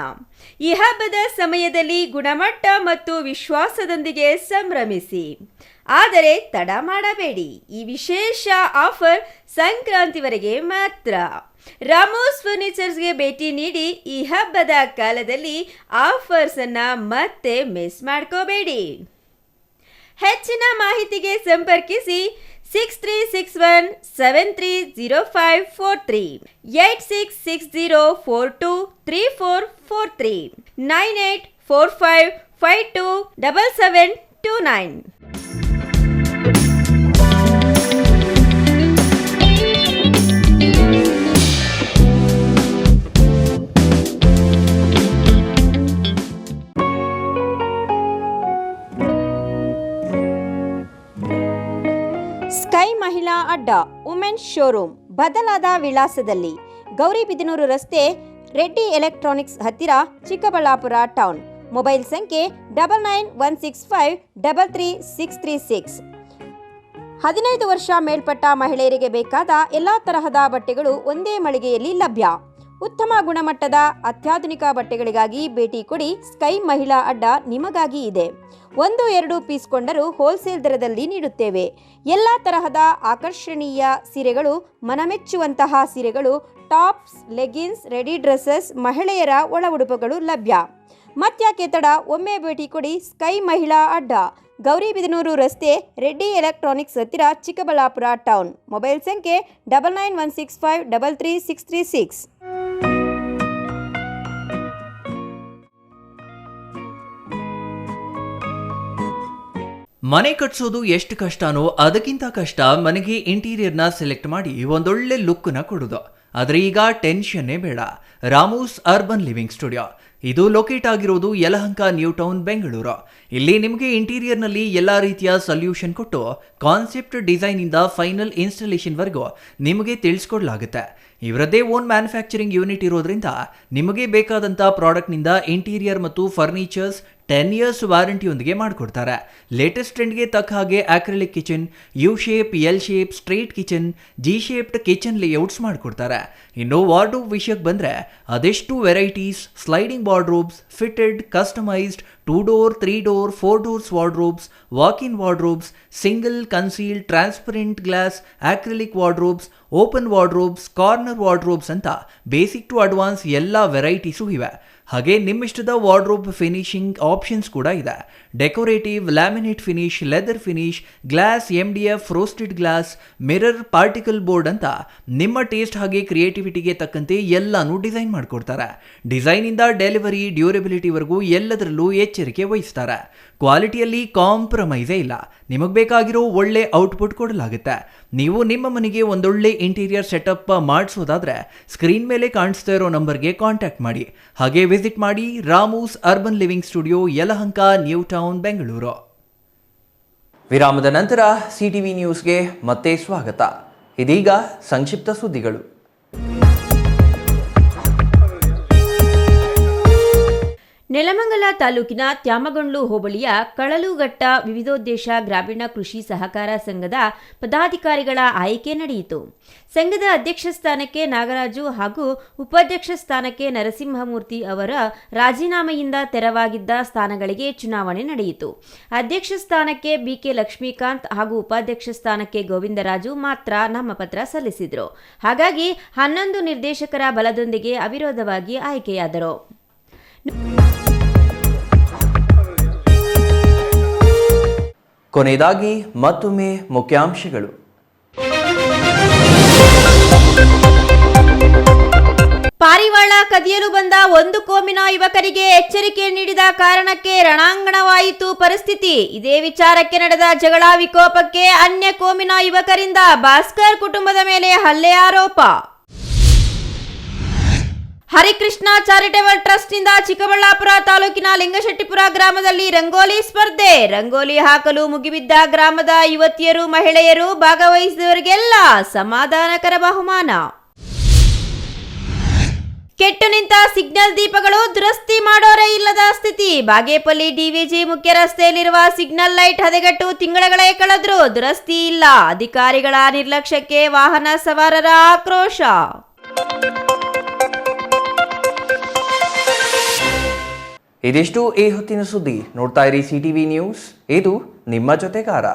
ಈ ಹಬ್ಬದ ಸಮಯದಲ್ಲಿ ಗುಣಮಟ್ಟ ಮತ್ತು ವಿಶ್ವಾಸದೊಂದಿಗೆ ಸಂಭ್ರಮಿಸಿ. ಆದರೆ ತಡ ಮಾಡಬೇಡಿ, ಈ ವಿಶೇಷ ಆಫರ್ ಸಂಕ್ರಾಂತಿವರೆಗೆ ಮಾತ್ರ. ರಾಮೋಸ್ ಫರ್ನಿಚರ್ಸ್ಗೆ ಭೇಟಿ ನೀಡಿ ಈ ಹಬ್ಬದ ಕಾಲದಲ್ಲಿ ಆಫರ್ಸ್ ಅನ್ನ ಮತ್ತೆ ಮಿಸ್ ಮಾಡ್ಕೋಬೇಡಿ. ಹೆಚ್ಚಿನ ಮಾಹಿತಿಗೆ ಸಂಪರ್ಕಿಸಿ 6361730543, 8660423443, 9845527729. ಸ್ಕೈ ಮಹಿಳಾ ಅಡ್ಡ ವುಮೆನ್ಸ್ ಶೋರೂಮ್ ಬದಲಾದ ವಿಳಾಸದಲ್ಲಿ ಗೌರಿಬಿದನೂರು ರಸ್ತೆ, ರೆಡ್ಡಿ ಎಲೆಕ್ಟ್ರಾನಿಕ್ಸ್ ಹತ್ತಿರ, ಚಿಕ್ಕಬಳ್ಳಾಪುರ ಟೌನ್. ಮೊಬೈಲ್ ಸಂಖ್ಯೆ 9916533636. 15 ವರ್ಷ ಮೇಲ್ಪಟ್ಟ ಮಹಿಳೆಯರಿಗೆ ಬೇಕಾದ ಎಲ್ಲ ತರಹದ ಬಟ್ಟೆಗಳು ಒಂದೇ ಮಳಿಗೆಯಲ್ಲಿ ಲಭ್ಯ. ಉತ್ತಮ ಗುಣಮಟ್ಟದ ಅತ್ಯಾಧುನಿಕ ಬಟ್ಟೆಗಳಿಗಾಗಿ ಭೇಟಿ ಕೊಡಿ. ಸ್ಕೈ ಮಹಿಳಾ ಅಡ್ಡ ನಿಮಗಾಗಿ ಇದೆ. 1-2 ಪೀಸ್ ಕೊಂಡರೂ ಹೋಲ್ಸೇಲ್ ದರದಲ್ಲಿ ನೀಡುತ್ತೇವೆ. ಎಲ್ಲ ತರಹದ ಆಕರ್ಷಣೀಯ ಸೀರೆಗಳು, ಮನಮೆಚ್ಚುವಂತಹ ಸೀರೆಗಳು, ಟಾಪ್ಸ್, ಲೆಗಿನ್ಸ್, ರೆಡಿ ಡ್ರೆಸ್ಸಸ್, ಮಹಿಳೆಯರ ಒಳ ಉಡುಪುಗಳು ಲಭ್ಯ. ಮತ್ತ್ಯಾಕೆ ತಡ, ಒಮ್ಮೆ ಭೇಟಿ ಕೊಡಿ. ಸ್ಕೈ ಮಹಿಳಾ ಅಡ್ಡ, ಗೌರಿಬಿದನೂರು ರಸ್ತೆ, ರೆಡ್ಡಿ ಎಲೆಕ್ಟ್ರಾನಿಕ್ಸ್ ಹತ್ತಿರ, ಚಿಕ್ಕಬಳ್ಳಾಪುರ ಟೌನ್. ಮೊಬೈಲ್ ಸಂಖ್ಯೆ 9916533636. ಮನೆ ಕಟ್ಸೋದು ಎಷ್ಟು ಕಷ್ಟನೋ ಅದಕ್ಕಿಂತ ಕಷ್ಟ ಮನೆಗೆ ಇಂಟೀರಿಯರ್ನ ಸೆಲೆಕ್ಟ್ ಮಾಡಿ ಒಂದೊಳ್ಳೆ ಲುಕ್ನ ಕೊಡೋದು. ಆದರೆ ಈಗ ಟೆನ್ಷನ್ನೇ ಬೇಡ. ರಾಮೋಸ್ ಅರ್ಬನ್ ಲಿವಿಂಗ್ ಸ್ಟುಡಿಯೋ ಇದು ಲೊಕೇಟ್ ಆಗಿರೋದು ಯಲಹಂಕ ನ್ಯೂ ಟೌನ್, ಬೆಂಗಳೂರು. ಇಲ್ಲಿ ನಿಮಗೆ ಇಂಟೀರಿಯರ್ನಲ್ಲಿ ಎಲ್ಲ ರೀತಿಯ ಸೊಲ್ಯೂಷನ್ ಕೊಟ್ಟು ಕಾನ್ಸೆಪ್ಟ್ ಡಿಸೈನಿಂದ ಫೈನಲ್ ಇನ್ಸ್ಟಾಲೇಷನ್ವರೆಗೂ ನಿಮಗೆ ತಿಳಿಸ್ಕೊಡ್ಲಾಗುತ್ತೆ. ಇವರದ್ದೇ ಓನ್ ಮ್ಯಾನುಫ್ಯಾಕ್ಚರಿಂಗ್ ಯೂನಿಟ್ ಇರೋದ್ರಿಂದ ನಿಮಗೆ ಬೇಕಾದಂಥ ಪ್ರಾಡಕ್ಟ್ನಿಂದ ಇಂಟೀರಿಯರ್ ಮತ್ತು ಫರ್ನಿಚರ್ಸ್ 10 years ವಾರಂಟಿಯೊಂದಿಗೆ ಮಾಡಿಕೊಡ್ತಾರೆ. ಲೇಟೆಸ್ಟ್ ಟ್ರೆಂಡ್ಗೆ ತಕ್ಕ ಹಾಗೆ acrylic kitchen, U shape, L shape, straight kitchen, G shaped kitchen layouts ಮಾಡಿಕೊಡ್ತಾರೆ. ಇನ್ನು ವಾರ್ಡ್ರೋಬ್ ವಿಷಯಕ್ಕೆ ಬಂದರೆ ಅದೆಷ್ಟು varieties, sliding wardrobes, fitted, customised, 2 door, 3 door, 4 doors wardrobes, walk-in wardrobes, single, concealed, transparent glass, acrylic wardrobes, open wardrobes, corner wardrobes ಅಂತ basic to advance ಎಲ್ಲ varieties ಇವೆ. ಹಾಗೆ ನಿಮ್ಮಿಷ್ಟದ wardrobe finishing options ಕೂಡ ಇದೆ. Decorative, laminate finish, leather finish, glass, MDF, roasted glass, mirror, particle board ಅಂತ ನಿಮ್ಮ taste ಹಾಗೆ ಕ್ರಿಯೇಟಿವಿಟಿಗೆ ತಕ್ಕಂತೆ ಎಲ್ಲಾನು ಡಿಸೈನ್ ಮಾಡಿಕೊಡ್ತಾರೆ. ಡಿಸೈನ್ ಇಂದ ಡೆಲಿವರಿ, ಡ್ಯೂರಬಿಲಿಟಿವರೆಗೂ ಎಲ್ಲದರಲ್ಲೂ ಎಚ್ಚರಿಕೆ ವಹಿಸ್ತಾರೆ. ಕ್ವಾಲಿಟಿಯಲ್ಲಿ ಕಾಂಪ್ರಮೈಸೇ ಇಲ್ಲ. ನಿಮಗೆ ಬೇಕಾಗಿರೋ ಒಳ್ಳೆ ಔಟ್ಪುಟ್ ಕೊಡಲಾಗುತ್ತೆ. ನೀವು ನಿಮ್ಮ ಮನೆಗೆ ಒಂದೊಳ್ಳೆ ಇಂಟೀರಿಯರ್ ಸೆಟಪ್ ಮಾಡಿಸೋದಾದ್ರೆ ಸ್ಕ್ರೀನ್ ಮೇಲೆ ಕಾಣಿಸ್ತಾ ಇರೋ ನಂಬರ್ಗೆ ಕಾಂಟ್ಯಾಕ್ಟ್ ಮಾಡಿ. ಹಾಗೆ ವಿಸಿಟ್ ಮಾಡಿ Ramu's urban living studio, Yelahanka, new town, Bengaluru. ವಿರಾಮದ ನಂತರ CTV ನ್ಯೂಸ್ಗೆ ಮತ್ತೆ ಸ್ವಾಗತ. ಇದೀಗ ಸಂಕ್ಷಿಪ್ತ ಸುದ್ದಿಗಳು. ನೆಲಮಂಗಲ ತಾಲೂಕಿನ ತ್ಯಾಮಗೊಂಡ್ಲು ಹೋಬಳಿಯ ಕಳಲುಘಟ್ಟ ವಿವಿಧೋದ್ದೇಶ ಗ್ರಾಮೀಣ ಕೃಷಿ ಸಹಕಾರ ಸಂಘದ ಪದಾಧಿಕಾರಿಗಳ ಆಯ್ಕೆ ನಡೆಯಿತು. ಸಂಘದ ಅಧ್ಯಕ್ಷ ಸ್ಥಾನಕ್ಕೆ ನಾಗರಾಜು ಹಾಗೂ ಉಪಾಧ್ಯಕ್ಷ ಸ್ಥಾನಕ್ಕೆ ನರಸಿಂಹಮೂರ್ತಿ ಅವರ ರಾಜೀನಾಮೆಯಿಂದ ತೆರವಾಗಿದ್ದ ಸ್ಥಾನಗಳಿಗೆ ಚುನಾವಣೆ ನಡೆಯಿತು. ಅಧ್ಯಕ್ಷ ಸ್ಥಾನಕ್ಕೆ BK ಲಕ್ಷ್ಮೀಕಾಂತ್ ಹಾಗೂ ಉಪಾಧ್ಯಕ್ಷ ಸ್ಥಾನಕ್ಕೆ ಗೋವಿಂದರಾಜು ಮಾತ್ರ ನಾಮಪತ್ರ ಸಲ್ಲಿಸಿದರು. ಹಾಗಾಗಿ 11 ನಿರ್ದೇಶಕರ ಬಲದೊಂದಿಗೆ ಅವಿರೋಧವಾಗಿ ಆಯ್ಕೆಯಾದರು. ಕೊನೆಯದಾಗಿ ಮತ್ತೊಮ್ಮೆ ಮುಖ್ಯಾಂಶಗಳು. ಪಾರಿವಾಳ ಕದಿಯಲು ಬಂದ ಒಂದು ಕೋಮಿನ ಯುವಕರಿಗೆ ಎಚ್ಚರಿಕೆ ನೀಡಿದ ಕಾರಣಕ್ಕೆ ರಣಾಂಗಣವಾಯಿತು ಪರಿಸ್ಥಿತಿ. ಇದೇ ವಿಚಾರಕ್ಕೆ ನಡೆದ ಜಗಳ ವಿಕೋಪಕ್ಕೆ ಅನ್ಯ ಕೋಮಿನ ಯುವಕರಿಂದ ಭಾಸ್ಕರ್ ಕುಟುಂಬದ ಮೇಲೆ ಹಲ್ಲೆ ಆರೋಪ. ಹರಿಕೃಷ್ಣ ಚಾರಿಟೇಬಲ್ ಟ್ರಸ್ಟ್ನಿಂದ ಚಿಕ್ಕಬಳ್ಳಾಪುರ ತಾಲೂಕಿನ ಲಿಂಗಶೆಟ್ಟಿಪುರ ಗ್ರಾಮದಲ್ಲಿ ರಂಗೋಲಿ ಸ್ಪರ್ಧೆ. ರಂಗೋಲಿ ಹಾಕಲು ಮುಗಿಬಿದ್ದ ಗ್ರಾಮದ ಯುವತಿಯರು, ಮಹಿಳೆಯರು, ಭಾಗವಹಿಸಿದವರಿಗೆಲ್ಲ ಸಮಾಧಾನಕರ ಬಹುಮಾನ. ಕೆಟ್ಟು ನಿಂತ ಸಿಗ್ನಲ್ ದೀಪಗಳು ದುರಸ್ತಿ ಮಾಡೋರೇ ಇಲ್ಲದ ಸ್ಥಿತಿ. ಬಾಗೇಪಲ್ಲಿ DVG ಮುಖ್ಯ ರಸ್ತೆಯಲ್ಲಿರುವ ಸಿಗ್ನಲ್ ಲೈಟ್ ಹದಗೆಟ್ಟು ತಿಂಗಳುಗಳೇ ಕಳೆದರೂ ದುರಸ್ತಿ ಇಲ್ಲ. ಅಧಿಕಾರಿಗಳ ನಿರ್ಲಕ್ಷ್ಯಕ್ಕೆ ವಾಹನ ಸವಾರರ ಆಕ್ರೋಶ. ಇದಿಷ್ಟು ಈ ಹೊತ್ತಿನ ಸುದ್ದಿ. ನೋಡ್ತಾ ಇರಿ CTV ನ್ಯೂಸ್, ಇದು ನಿಮ್ಮ ಜೊತೆಗಾರ.